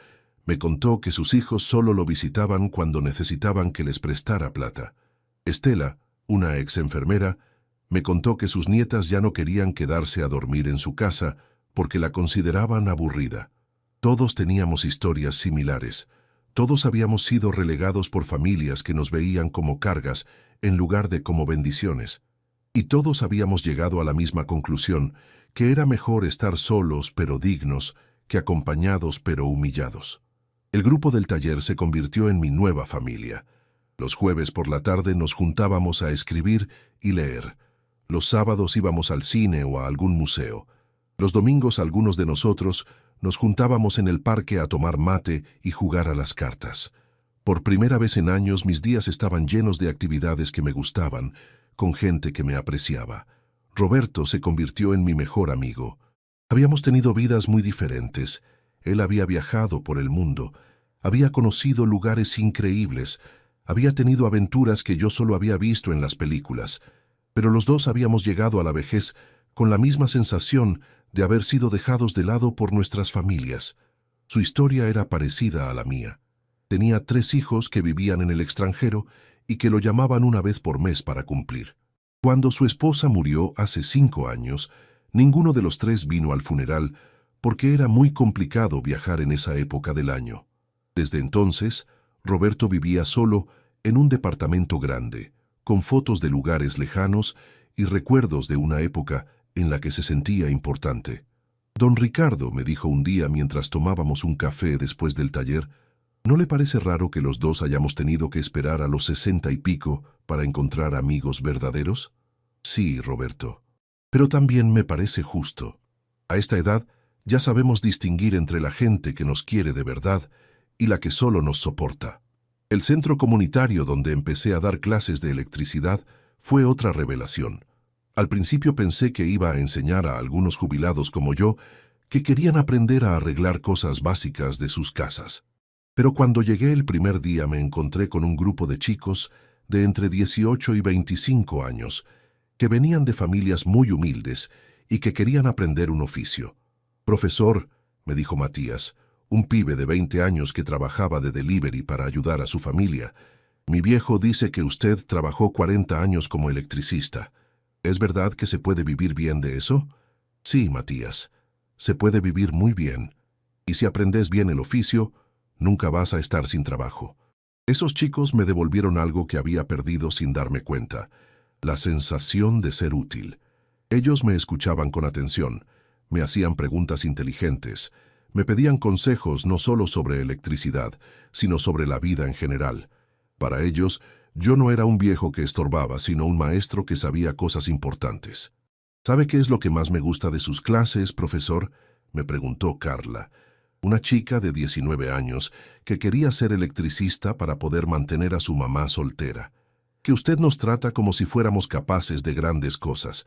me contó que sus hijos solo lo visitaban cuando necesitaban que les prestara plata. Estela, una ex-enfermera, me contó que sus nietas ya no querían quedarse a dormir en su casa porque la consideraban aburrida. Todos teníamos historias similares. Todos habíamos sido relegados por familias que nos veían como cargas en lugar de como bendiciones. Y todos habíamos llegado a la misma conclusión, que era mejor estar solos pero dignos que acompañados pero humillados. El grupo del taller se convirtió en mi nueva familia. Los jueves por la tarde nos juntábamos a escribir y leer. Los sábados íbamos al cine o a algún museo. Los domingos algunos de nosotros nos juntábamos en el parque a tomar mate y jugar a las cartas. Por primera vez en años mis días estaban llenos de actividades que me gustaban, con gente que me apreciaba. Roberto se convirtió en mi mejor amigo. Habíamos tenido vidas muy diferentes. Él había viajado por el mundo, había conocido lugares increíbles, había tenido aventuras que yo solo había visto en las películas, pero los dos habíamos llegado a la vejez con la misma sensación de haber sido dejados de lado por nuestras familias. Su historia era parecida a la mía. Tenía 3 hijos que vivían en el extranjero y que lo llamaban una vez por mes para cumplir. Cuando su esposa murió hace 5 años, ninguno de los 3 vino al funeral porque era muy complicado viajar en esa época del año. Desde entonces, Roberto vivía solo en un departamento grande, con fotos de lugares lejanos y recuerdos de una época en la que se sentía importante. «Don Ricardo», me dijo un día mientras tomábamos un café después del taller, «¿no le parece raro que los dos hayamos tenido que esperar a los 60 y pico para encontrar amigos verdaderos?» «Sí, Roberto. Pero también me parece justo. A esta edad ya sabemos distinguir entre la gente que nos quiere de verdad y la que solo nos soporta». El centro comunitario donde empecé a dar clases de electricidad fue otra revelación. Al principio pensé que iba a enseñar a algunos jubilados como yo que querían aprender a arreglar cosas básicas de sus casas. Pero cuando llegué el primer día me encontré con un grupo de chicos de entre 18 y 25 años que venían de familias muy humildes y que querían aprender un oficio. «Profesor», me dijo Matías, un pibe de 20 años que trabajaba de delivery para ayudar a su familia, «mi viejo dice que usted trabajó 40 años como electricista. ¿Es verdad que se puede vivir bien de eso?» «Sí, Matías, se puede vivir muy bien. Y si aprendes bien el oficio, nunca vas a estar sin trabajo». Esos chicos me devolvieron algo que había perdido sin darme cuenta, la sensación de ser útil. Ellos me escuchaban con atención, me hacían preguntas inteligentes, me pedían consejos no solo sobre electricidad, sino sobre la vida en general. Para ellos, yo no era un viejo que estorbaba, sino un maestro que sabía cosas importantes. «¿Sabe qué es lo que más me gusta de sus clases, profesor?», me preguntó Carla, una chica de 19 años que quería ser electricista para poder mantener a su mamá soltera. «Que usted nos trata como si fuéramos capaces de grandes cosas.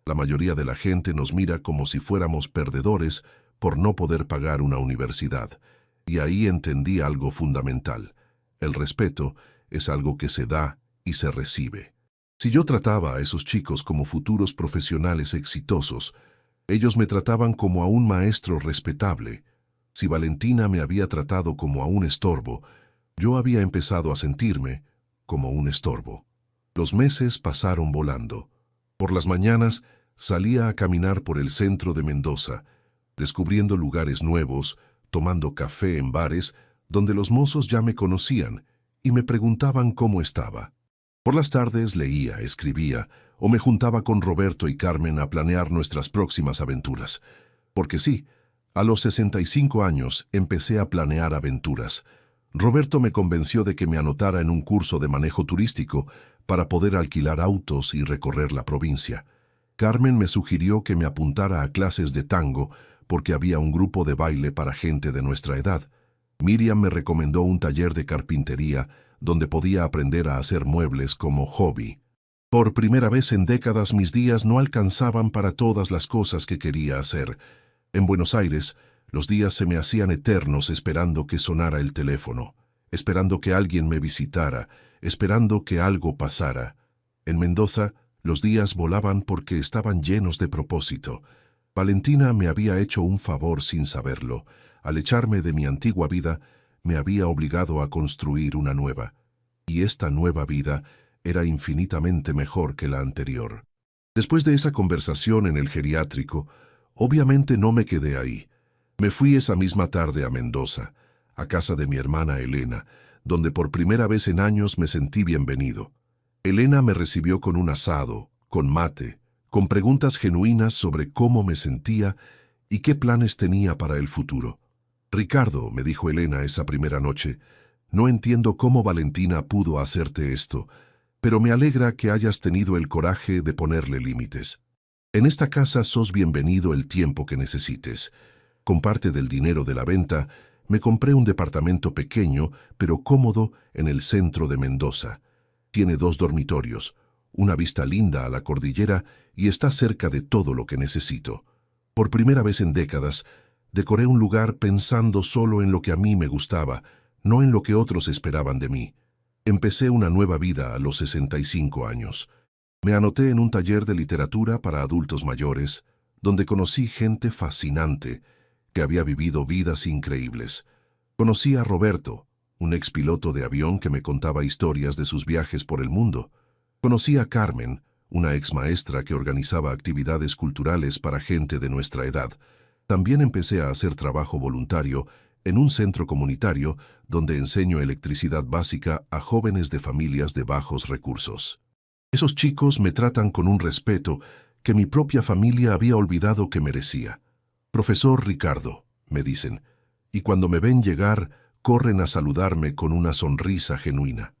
La mayoría de la gente nos mira como si fuéramos perdedores por no poder pagar una universidad. Y ahí entendí algo fundamental. El respeto es algo que se da y se recibe. Si yo trataba a esos chicos como futuros profesionales exitosos, ellos me trataban como a un maestro respetable. Si Valentina me había tratado como a un estorbo, yo había empezado a sentirme como un estorbo. Los meses pasaron volando. Por las mañanas salía a caminar por el centro de Mendoza, descubriendo lugares nuevos, tomando café en bares donde los mozos ya me conocían y me preguntaban cómo estaba. Por las tardes leía, escribía o me juntaba con Roberto y Carmen a planear nuestras próximas aventuras. Porque sí, a los 65 años empecé a planear aventuras. Roberto me convenció de que me anotara en un curso de manejo turístico para poder alquilar autos y recorrer la provincia. Carmen me sugirió que me apuntara a clases de tango porque había un grupo de baile para gente de nuestra edad. Miriam me recomendó un taller de carpintería donde podía aprender a hacer muebles como hobby. Por primera vez en décadas mis días no alcanzaban para todas las cosas que quería hacer. En Buenos Aires, los días se me hacían eternos esperando que sonara el teléfono, esperando que alguien me visitara, esperando que algo pasara. En Mendoza, los días volaban porque estaban llenos de propósito. Valentina me había hecho un favor sin saberlo. Al echarme de mi antigua vida, me había obligado a construir una nueva. Y esta nueva vida era infinitamente mejor que la anterior. Después de esa conversación en el geriátrico, obviamente no me quedé ahí. Me fui esa misma tarde a Mendoza, a casa de mi hermana Elena, donde por primera vez en años me sentí bienvenido. Elena me recibió con un asado, con mate, con preguntas genuinas sobre cómo me sentía y qué planes tenía para el futuro. «Ricardo», me dijo Elena esa primera noche, «no entiendo cómo Valentina pudo hacerte esto, pero me alegra que hayas tenido el coraje de ponerle límites. En esta casa sos bienvenido el tiempo que necesites. Con parte del dinero de la venta, me compré un departamento pequeño, pero cómodo, en el centro de Mendoza. Tiene 2 dormitorios, una vista linda a la cordillera y está cerca de todo lo que necesito. Por primera vez en décadas, decoré un lugar pensando solo en lo que a mí me gustaba, no en lo que otros esperaban de mí. Empecé una nueva vida a los 65 años. Me anoté en un taller de literatura para adultos mayores, donde conocí gente fascinante que había vivido vidas increíbles. Conocí a Roberto, un expiloto de avión que me contaba historias de sus viajes por el mundo. Conocí a Carmen, una exmaestra que organizaba actividades culturales para gente de nuestra edad. También empecé a hacer trabajo voluntario en un centro comunitario donde enseño electricidad básica a jóvenes de familias de bajos recursos. Esos chicos me tratan con un respeto que mi propia familia había olvidado que merecía. «Profesor Ricardo», me dicen, y cuando me ven llegar, corren a saludarme con una sonrisa genuina.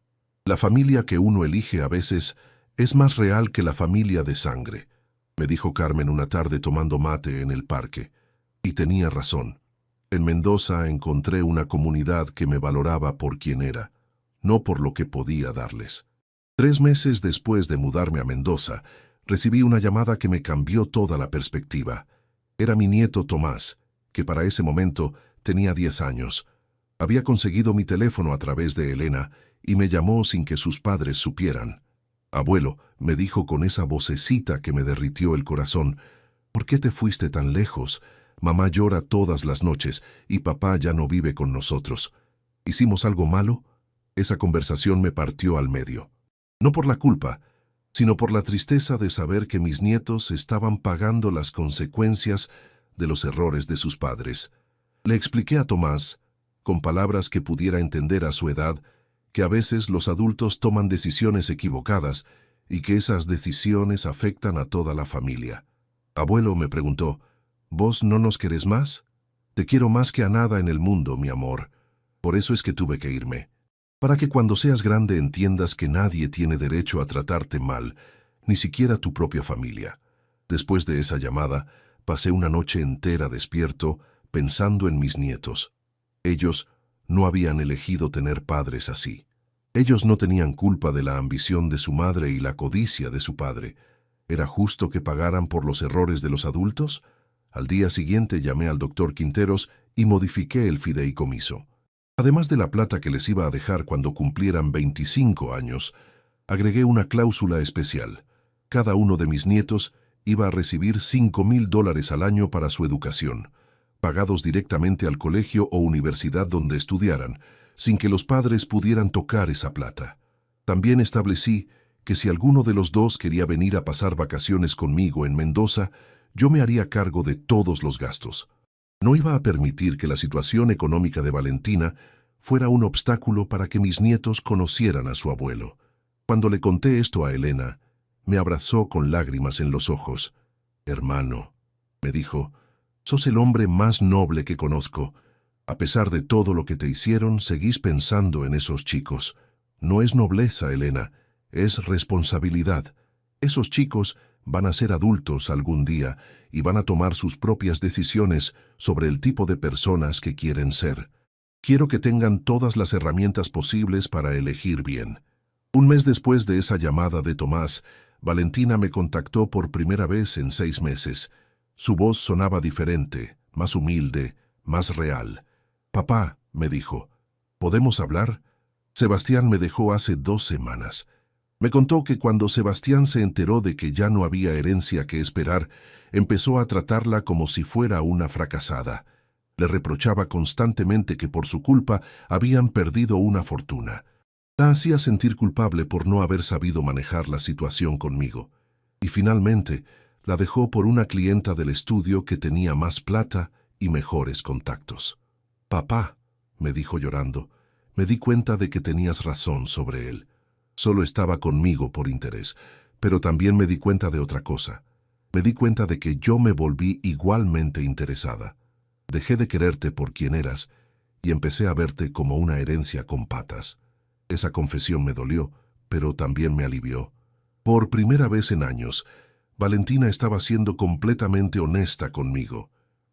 La familia que uno elige a veces es más real que la familia de sangre, me dijo Carmen una tarde tomando mate en el parque. Y tenía razón. En Mendoza encontré una comunidad que me valoraba por quien era, no por lo que podía darles. 3 meses después de mudarme a Mendoza, recibí una llamada que me cambió toda la perspectiva. Era mi nieto Tomás, que para ese momento tenía 10 años. Había conseguido mi teléfono a través de Elena y me llamó sin que sus padres supieran. «Abuelo», me dijo con esa vocecita que me derritió el corazón, «¿por qué te fuiste tan lejos? Mamá llora todas las noches y papá ya no vive con nosotros. ¿Hicimos algo malo?» Esa conversación me partió al medio. No por la culpa, sino por la tristeza de saber que mis nietos estaban pagando las consecuencias de los errores de sus padres. Le expliqué a Tomás, con palabras que pudiera entender a su edad, que a veces los adultos toman decisiones equivocadas y que esas decisiones afectan a toda la familia. «Abuelo», me preguntó, «¿vos no nos querés más?» «Te quiero más que a nada en el mundo, mi amor. Por eso es que tuve que irme. Para que cuando seas grande entiendas que nadie tiene derecho a tratarte mal, ni siquiera tu propia familia». Después de esa llamada, pasé una noche entera despierto pensando en mis nietos. Ellos no habían elegido tener padres así. Ellos no tenían culpa de la ambición de su madre y la codicia de su padre. ¿Era justo que pagaran por los errores de los adultos? Al día siguiente llamé al doctor Quinteros y modifiqué el fideicomiso. Además de la plata que les iba a dejar cuando cumplieran 25 años, agregué una cláusula especial. Cada uno de mis nietos iba a recibir $5,000 al año para su educación, pagados directamente al colegio o universidad donde estudiaran, sin que los padres pudieran tocar esa plata. También establecí que si alguno de los dos quería venir a pasar vacaciones conmigo en Mendoza, yo me haría cargo de todos los gastos. No iba a permitir que la situación económica de Valentina fuera un obstáculo para que mis nietos conocieran a su abuelo. Cuando le conté esto a Elena, me abrazó con lágrimas en los ojos. «Hermano», me dijo, «sos el hombre más noble que conozco. A pesar de todo lo que te hicieron, seguís pensando en esos chicos. No es nobleza, Elena, es responsabilidad. Esos chicos van a ser adultos algún día y van a tomar sus propias decisiones sobre el tipo de personas que quieren ser. Quiero que tengan todas las herramientas posibles para elegir bien». Un mes después de esa llamada de Tomás, Valentina me contactó por primera vez en 6 meses. Su voz sonaba diferente, más humilde, más real. «Papá», me dijo, «¿podemos hablar?» Sebastián me dejó hace 2 semanas. Me contó que cuando Sebastián se enteró de que ya no había herencia que esperar, empezó a tratarla como si fuera una fracasada. Le reprochaba constantemente que por su culpa habían perdido una fortuna. La hacía sentir culpable por no haber sabido manejar la situación conmigo. Y finalmente la dejó por una clienta del estudio que tenía más plata y mejores contactos. «Papá», me dijo llorando, «me di cuenta de que tenías razón sobre él. Solo estaba conmigo por interés, pero también me di cuenta de otra cosa. Me di cuenta de que yo me volví igualmente interesada. Dejé de quererte por quien eras y empecé a verte como una herencia con patas». Esa confesión me dolió, pero también me alivió. Por primera vez en años, Valentina estaba siendo completamente honesta conmigo.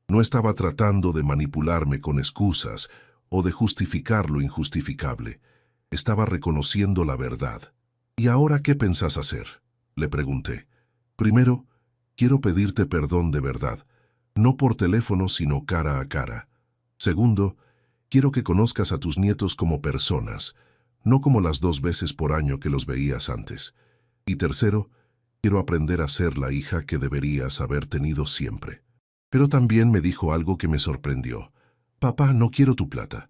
No estaba tratando de manipularme con excusas o de justificar lo injustificable. Estaba reconociendo la verdad. «¿Y ahora qué pensás hacer?», le pregunté. «Primero, quiero pedirte perdón de verdad, no por teléfono sino cara a cara. Segundo, quiero que conozcas a tus nietos como personas, no como las 2 veces por año que los veías antes. Y tercero, quiero aprender a ser la hija que deberías haber tenido siempre». Pero también me dijo algo que me sorprendió. «Papá, no quiero tu plata.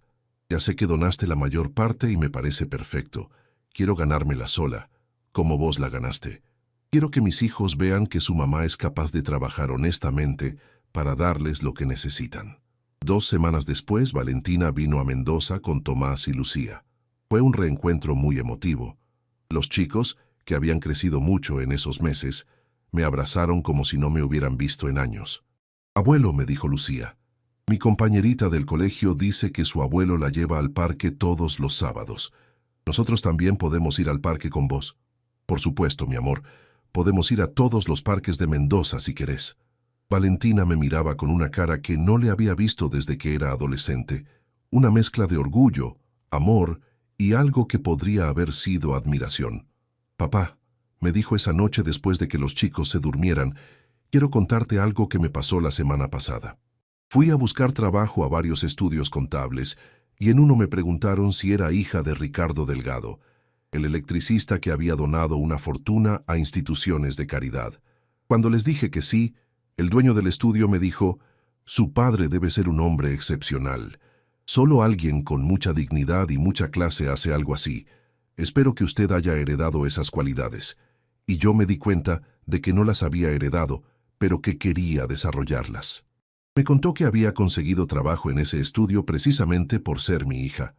Ya sé que donaste la mayor parte y me parece perfecto. Quiero ganármela sola, como vos la ganaste. Quiero que mis hijos vean que su mamá es capaz de trabajar honestamente para darles lo que necesitan». 2 semanas después, Valentina vino a Mendoza con Tomás y Lucía. Fue un reencuentro muy emotivo. Los chicos, que habían crecido mucho en esos meses, me abrazaron como si no me hubieran visto en años. «Abuelo», me dijo Lucía, «mi compañerita del colegio dice que su abuelo la lleva al parque todos los sábados. ¿Nosotros también podemos ir al parque con vos?» «Por supuesto, mi amor. Podemos ir a todos los parques de Mendoza si querés». Valentina me miraba con una cara que no le había visto desde que era adolescente. Una mezcla de orgullo, amor y algo que podría haber sido admiración. «Papá», me dijo esa noche después de que los chicos se durmieran, «quiero contarte algo que me pasó la semana pasada. Fui a buscar trabajo a varios estudios contables y en uno me preguntaron si era hija de Ricardo Delgado, el electricista que había donado una fortuna a instituciones de caridad. Cuando les dije que sí, el dueño del estudio me dijo: «Su padre debe ser un hombre excepcional. Solo alguien con mucha dignidad y mucha clase hace algo así. Espero que usted haya heredado esas cualidades». Y yo me di cuenta de que no las había heredado, pero que quería desarrollarlas. Me contó que había conseguido trabajo en ese estudio precisamente por ser mi hija.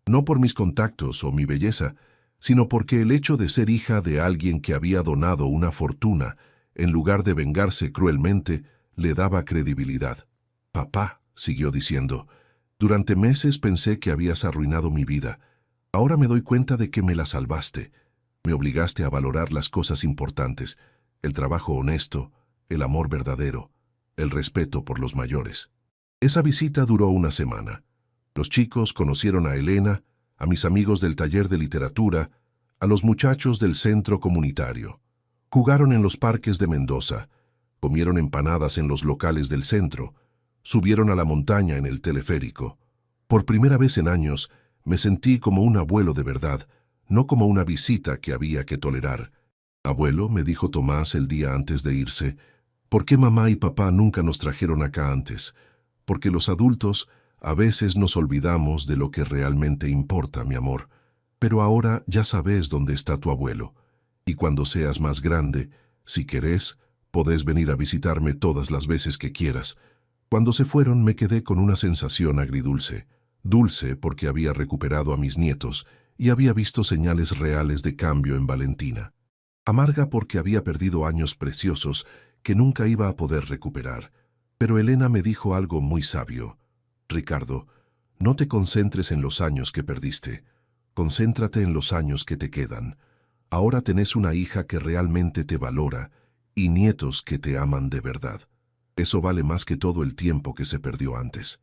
No por mis contactos o mi belleza, sino porque el hecho de ser hija de alguien que había donado una fortuna, en lugar de vengarse cruelmente, le daba credibilidad. «Papá», siguió diciendo, «durante meses pensé que habías arruinado mi vida. Ahora me doy cuenta de que me la salvaste. Me obligaste a valorar las cosas importantes, el trabajo honesto, el amor verdadero, el respeto por los mayores». Esa visita duró una semana. Los chicos conocieron a Elena, a mis amigos del taller de literatura, a los muchachos del centro comunitario. Jugaron en los parques de Mendoza, comieron empanadas en los locales del centro, subieron a la montaña en el teleférico. Por primera vez en años, me sentí como un abuelo de verdad, no como una visita que había que tolerar. «Abuelo», me dijo Tomás el día antes de irse, «¿por qué mamá y papá nunca nos trajeron acá antes? Porque los adultos a veces nos olvidamos de lo que realmente importa, mi amor. Pero ahora ya sabes dónde está tu abuelo. Y cuando seas más grande, si querés, podés venir a visitarme todas las veces que quieras». Cuando se fueron me quedé con una sensación agridulce. Dulce porque había recuperado a mis nietos y había visto señales reales de cambio en Valentina. Amarga porque había perdido años preciosos que nunca iba a poder recuperar. Pero Elena me dijo algo muy sabio. Ricardo, no te concentres en los años que perdiste. Concéntrate en los años que te quedan. Ahora tenés una hija que realmente te valora y nietos que te aman de verdad. Eso vale más que todo el tiempo que se perdió antes.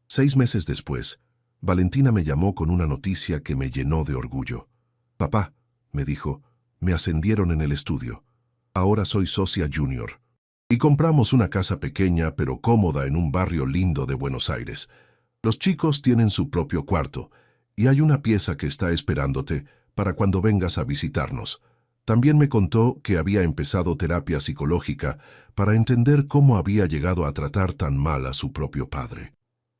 6 meses después, Valentina me llamó con una noticia que me llenó de orgullo. Papá, me dijo, me ascendieron en el estudio. Ahora soy socia junior. Y compramos una casa pequeña pero cómoda en un barrio lindo de Buenos Aires. Los chicos tienen su propio cuarto y hay una pieza que está esperándote para cuando vengas a visitarnos. También me contó que había empezado terapia psicológica para entender cómo había llegado a tratar tan mal a su propio padre.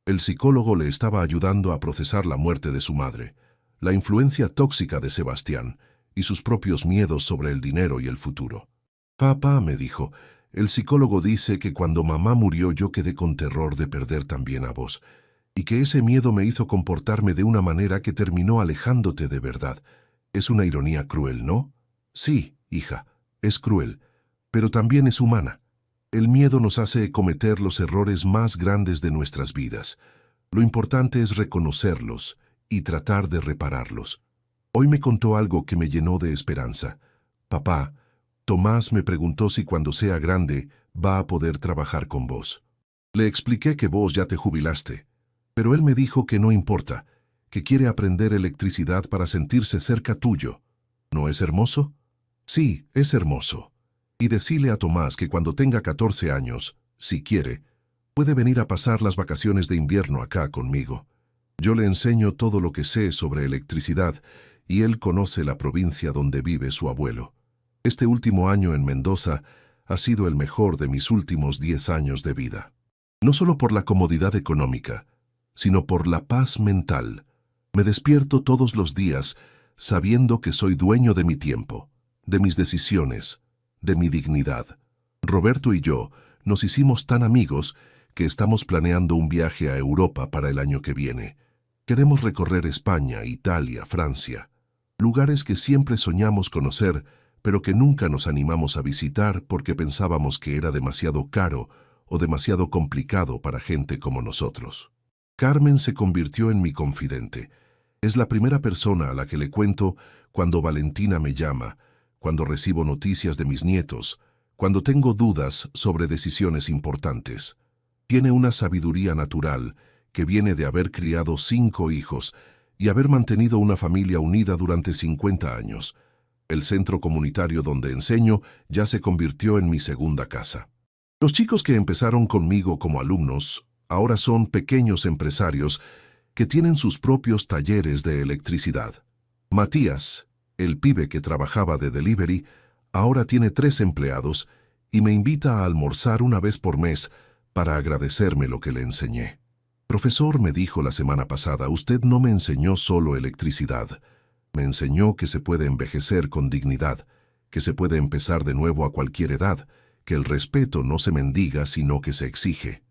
El psicólogo le estaba ayudando a procesar la muerte de su madre, la influencia tóxica de Sebastián y sus propios miedos sobre el dinero y el futuro. Papá, me dijo, el psicólogo dice que cuando mamá murió yo quedé con terror de perder también a vos, y que ese miedo me hizo comportarme de una manera que terminó alejándote de verdad. Es una ironía cruel, ¿no? Sí, hija, es cruel, pero también es humana. El miedo nos hace cometer los errores más grandes de nuestras vidas. Lo importante es reconocerlos y tratar de repararlos. Hoy me contó algo que me llenó de esperanza. Papá, Tomás me preguntó si cuando sea grande va a poder trabajar con vos. Le expliqué que vos ya te jubilaste, pero él me dijo que no importa, que quiere aprender electricidad para sentirse cerca tuyo. ¿No es hermoso? Sí, es hermoso. Y decile a Tomás que cuando tenga 14 años, si quiere, puede venir a pasar las vacaciones de invierno acá conmigo. Yo le enseño todo lo que sé sobre electricidad y él conoce la provincia donde vive su abuelo. Este último año en Mendoza ha sido el mejor de mis últimos 10 años de vida. No solo por la comodidad económica, sino por la paz mental. Me despierto todos los días sabiendo que soy dueño de mi tiempo, de mis decisiones, de mi dignidad. Roberto y yo nos hicimos tan amigos que estamos planeando un viaje a Europa para el año que viene. Queremos recorrer España, Italia, Francia, lugares que siempre soñamos conocer, pero que nunca nos animamos a visitar porque pensábamos que era demasiado caro o demasiado complicado para gente como nosotros. Carmen se convirtió en mi confidente. Es la primera persona a la que le cuento cuando Valentina me llama, cuando recibo noticias de mis nietos, cuando tengo dudas sobre decisiones importantes. Tiene una sabiduría natural que viene de haber criado 5 hijos y haber mantenido una familia unida durante 50 años. El centro comunitario donde enseño ya se convirtió en mi segunda casa. Los chicos que empezaron conmigo como alumnos ahora son pequeños empresarios que tienen sus propios talleres de electricidad. Matías, el pibe que trabajaba de delivery, ahora tiene 3 empleados y me invita a almorzar una vez por mes para agradecerme lo que le enseñé. Profesor, me dijo la semana pasada, usted no me enseñó solo electricidad. Me enseñó que se puede envejecer con dignidad, que se puede empezar de nuevo a cualquier edad, que el respeto no se mendiga sino que se exige.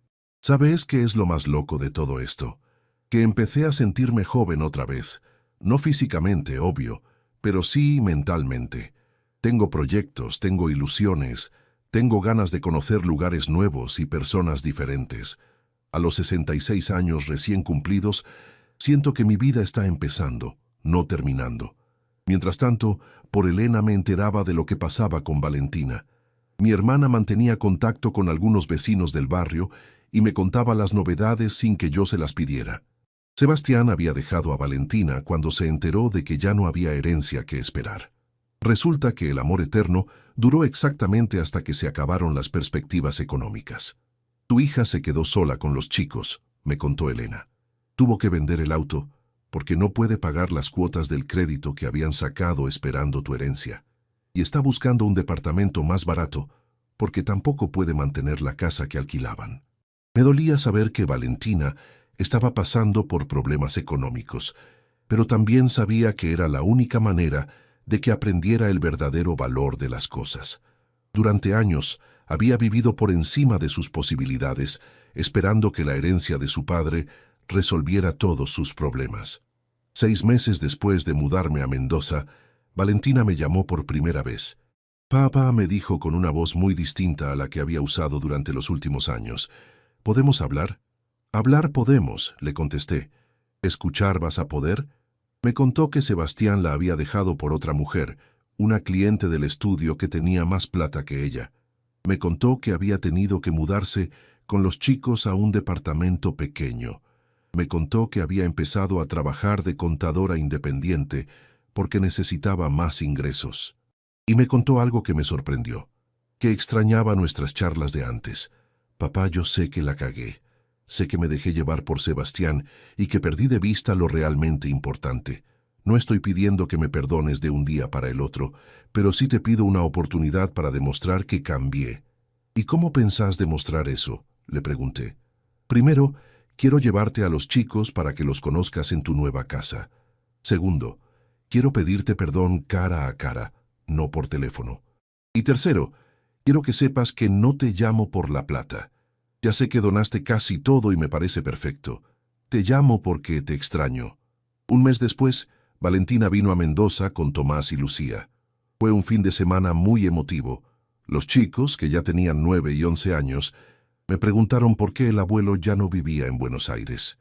¿Sabes qué es lo más loco de todo esto? Que empecé a sentirme joven otra vez, no físicamente, obvio, pero sí mentalmente. Tengo proyectos, tengo ilusiones, tengo ganas de conocer lugares nuevos y personas diferentes. A los 66 años recién cumplidos, siento que mi vida está empezando, no terminando. Mientras tanto, por Elena me enteraba de lo que pasaba con Valentina. Mi hermana mantenía contacto con algunos vecinos del barrio y me contaba las novedades sin que yo se las pidiera. Sebastián había dejado a Valentina cuando se enteró de que ya no había herencia que esperar. Resulta que el amor eterno duró exactamente hasta que se acabaron las perspectivas económicas. Tu hija se quedó sola con los chicos, me contó Elena. Tuvo que vender el auto porque no puede pagar las cuotas del crédito que habían sacado esperando tu herencia. Y está buscando un departamento más barato porque tampoco puede mantener la casa que alquilaban. Me dolía saber que Valentina estaba pasando por problemas económicos, pero también sabía que era la única manera de que aprendiera el verdadero valor de las cosas. Durante años había vivido por encima de sus posibilidades, esperando que la herencia de su padre resolviera todos sus problemas. 6 meses después de mudarme a Mendoza, Valentina me llamó por primera vez. Papá me dijo con una voz muy distinta a la que había usado durante los últimos años. ¿Podemos hablar? Hablar podemos, le contesté. ¿Escuchar vas a poder? Me contó que Sebastián la había dejado por otra mujer, una cliente del estudio que tenía más plata que ella. Me contó que había tenido que mudarse con los chicos a un departamento pequeño. Me contó que había empezado a trabajar de contadora independiente porque necesitaba más ingresos. Y me contó algo que me sorprendió, que extrañaba nuestras charlas de antes. Papá, yo sé que la cagué. Sé que me dejé llevar por Sebastián y que perdí de vista lo realmente importante. No estoy pidiendo que me perdones de un día para el otro, pero sí te pido una oportunidad para demostrar que cambié. ¿Y cómo pensás demostrar eso?, le pregunté. Primero, quiero llevarte a los chicos para que los conozcas en tu nueva casa. Segundo, quiero pedirte perdón cara a cara, no por teléfono. Y tercero, quiero que sepas que no te llamo por la plata. Ya sé que donaste casi todo y me parece perfecto. Te llamo porque te extraño. Un mes después, Valentina vino a Mendoza con Tomás y Lucía. Fue un fin de semana muy emotivo. Los chicos, que ya tenían 9 y 11 años, me preguntaron por qué el abuelo ya no vivía en Buenos Aires.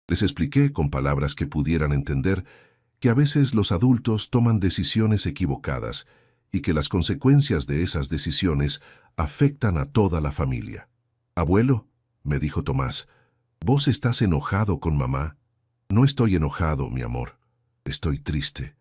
Les expliqué, con palabras que pudieran entender, que a veces los adultos toman decisiones equivocadas y que las consecuencias de esas decisiones afectan a toda la familia. «Abuelo», me dijo Tomás, «¿vos estás enojado con mamá?» «No estoy enojado, mi amor. Estoy triste.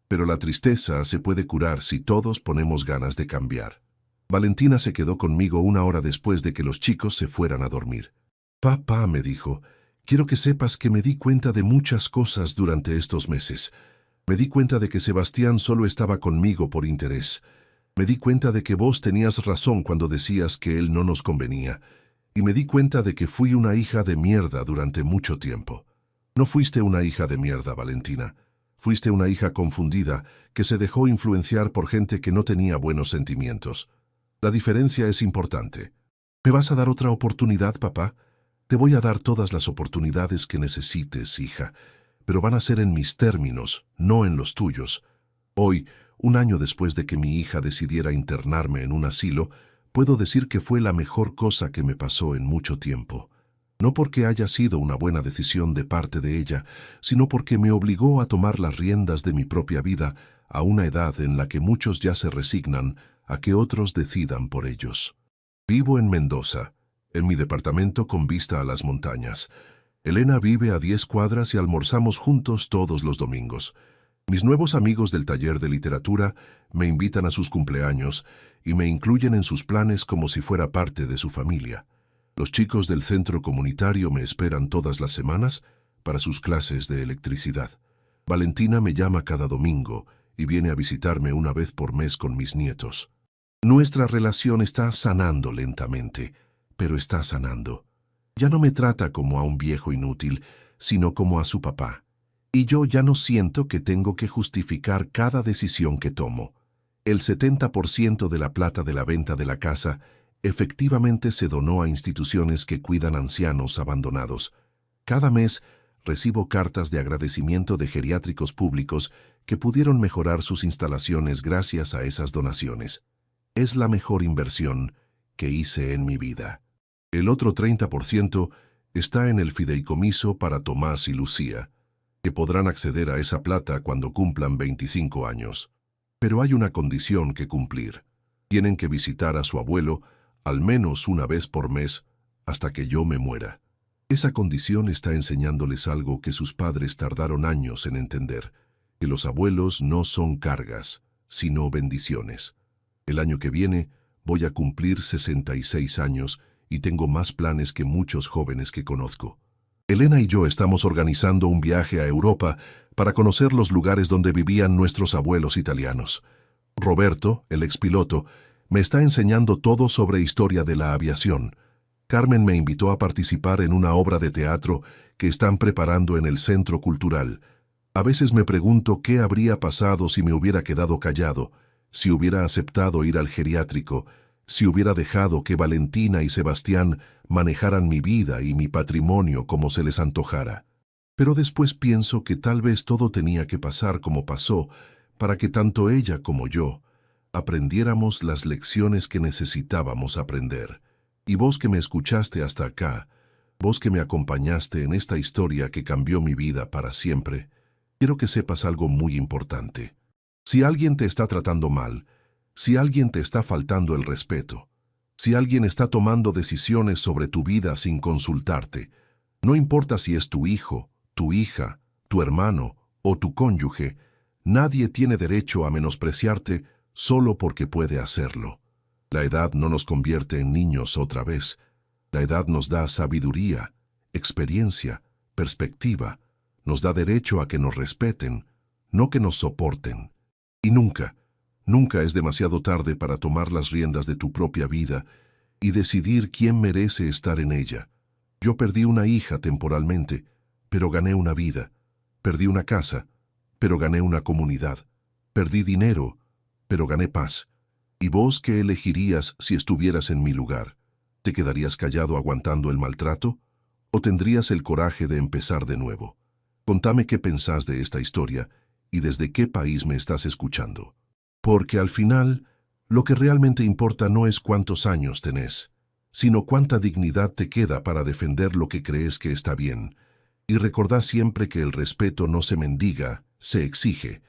Pero la tristeza se puede curar si todos ponemos ganas de cambiar». Valentina se quedó conmigo 1 hora después de que los chicos se fueran a dormir. «Papá», me dijo, «quiero que sepas que me di cuenta de muchas cosas durante estos meses. Me di cuenta de que Sebastián solo estaba conmigo por interés. Me di cuenta de que vos tenías razón cuando decías que él no nos convenía. Y me di cuenta de que fui una hija de mierda durante mucho tiempo. No fuiste una hija de mierda, Valentina. Fuiste una hija confundida que se dejó influenciar por gente que no tenía buenos sentimientos. La diferencia es importante. ¿Me vas a dar otra oportunidad, papá? Te voy a dar todas las oportunidades que necesites, hija, pero van a ser en mis términos, no en los tuyos. Hoy, 1 año después de que mi hija decidiera internarme en un asilo, puedo decir que fue la mejor cosa que me pasó en mucho tiempo. No porque haya sido una buena decisión de parte de ella, sino porque me obligó a tomar las riendas de mi propia vida a una edad en la que muchos ya se resignan a que otros decidan por ellos. Vivo en Mendoza, en mi departamento con vista a las montañas. Elena vive a 10 cuadras y almorzamos juntos todos los domingos. Mis nuevos amigos del taller de literatura me invitan a sus cumpleaños y me incluyen en sus planes como si fuera parte de su familia. Los chicos del centro comunitario me esperan todas las semanas para sus clases de electricidad. Valentina me llama cada domingo y viene a visitarme 1 vez por mes con mis nietos. Nuestra relación está sanando lentamente, pero está sanando. Ya no me trata como a un viejo inútil, sino como a su papá. Y yo ya no siento que tengo que justificar cada decisión que tomo. El 70% de la plata de la venta de la casa efectivamente se donó a instituciones que cuidan ancianos abandonados. Cada mes recibo cartas de agradecimiento de geriátricos públicos que pudieron mejorar sus instalaciones gracias a esas donaciones. Es la mejor inversión que hice en mi vida. El otro 30% está en el fideicomiso para Tomás y Lucía, que podrán acceder a esa plata cuando cumplan 25 años. Pero hay una condición que cumplir. Tienen que visitar a su abuelo al menos 1 vez por mes hasta que yo me muera. Esa condición está enseñándoles algo que sus padres tardaron años en entender, que los abuelos no son cargas, sino bendiciones. El año que viene voy a cumplir 66 años y tengo más planes que muchos jóvenes que conozco. Elena y yo estamos organizando un viaje a Europa para conocer los lugares donde vivían nuestros abuelos italianos. Roberto, el expiloto, me está enseñando todo sobre historia de la aviación. Carmen me invitó a participar en una obra de teatro que están preparando en el Centro Cultural. A veces me pregunto qué habría pasado si me hubiera quedado callado, si hubiera aceptado ir al geriátrico, si hubiera dejado que Valentina y Sebastián manejaran mi vida y mi patrimonio como se les antojara. Pero después pienso que tal vez todo tenía que pasar como pasó para que tanto ella como yo aprendiéramos las lecciones que necesitábamos aprender. Y vos que me escuchaste hasta acá, vos que me acompañaste en esta historia que cambió mi vida para siempre, quiero que sepas algo muy importante. Si alguien te está tratando mal, si alguien te está faltando el respeto, si alguien está tomando decisiones sobre tu vida sin consultarte, no importa si es tu hijo, tu hija, tu hermano o tu cónyuge, nadie tiene derecho a menospreciarte solo porque puede hacerlo. La edad no nos convierte en niños otra vez. La edad nos da sabiduría, experiencia, perspectiva. Nos da derecho a que nos respeten, no que nos soporten. Y nunca, nunca es demasiado tarde para tomar las riendas de tu propia vida y decidir quién merece estar en ella. Yo perdí una hija temporalmente, pero gané una vida. Perdí una casa, pero gané una comunidad. Perdí dinero, pero gané paz. ¿Y vos qué elegirías si estuvieras en mi lugar? ¿Te quedarías callado aguantando el maltrato? ¿O tendrías el coraje de empezar de nuevo? Contame qué pensás de esta historia y desde qué país me estás escuchando. Porque al final, lo que realmente importa no es cuántos años tenés, sino cuánta dignidad te queda para defender lo que crees que está bien. Y recordá siempre que el respeto no se mendiga, se exige,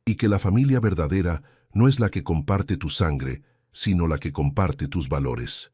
y que la familia verdadera no es la que comparte tu sangre, sino la que comparte tus valores.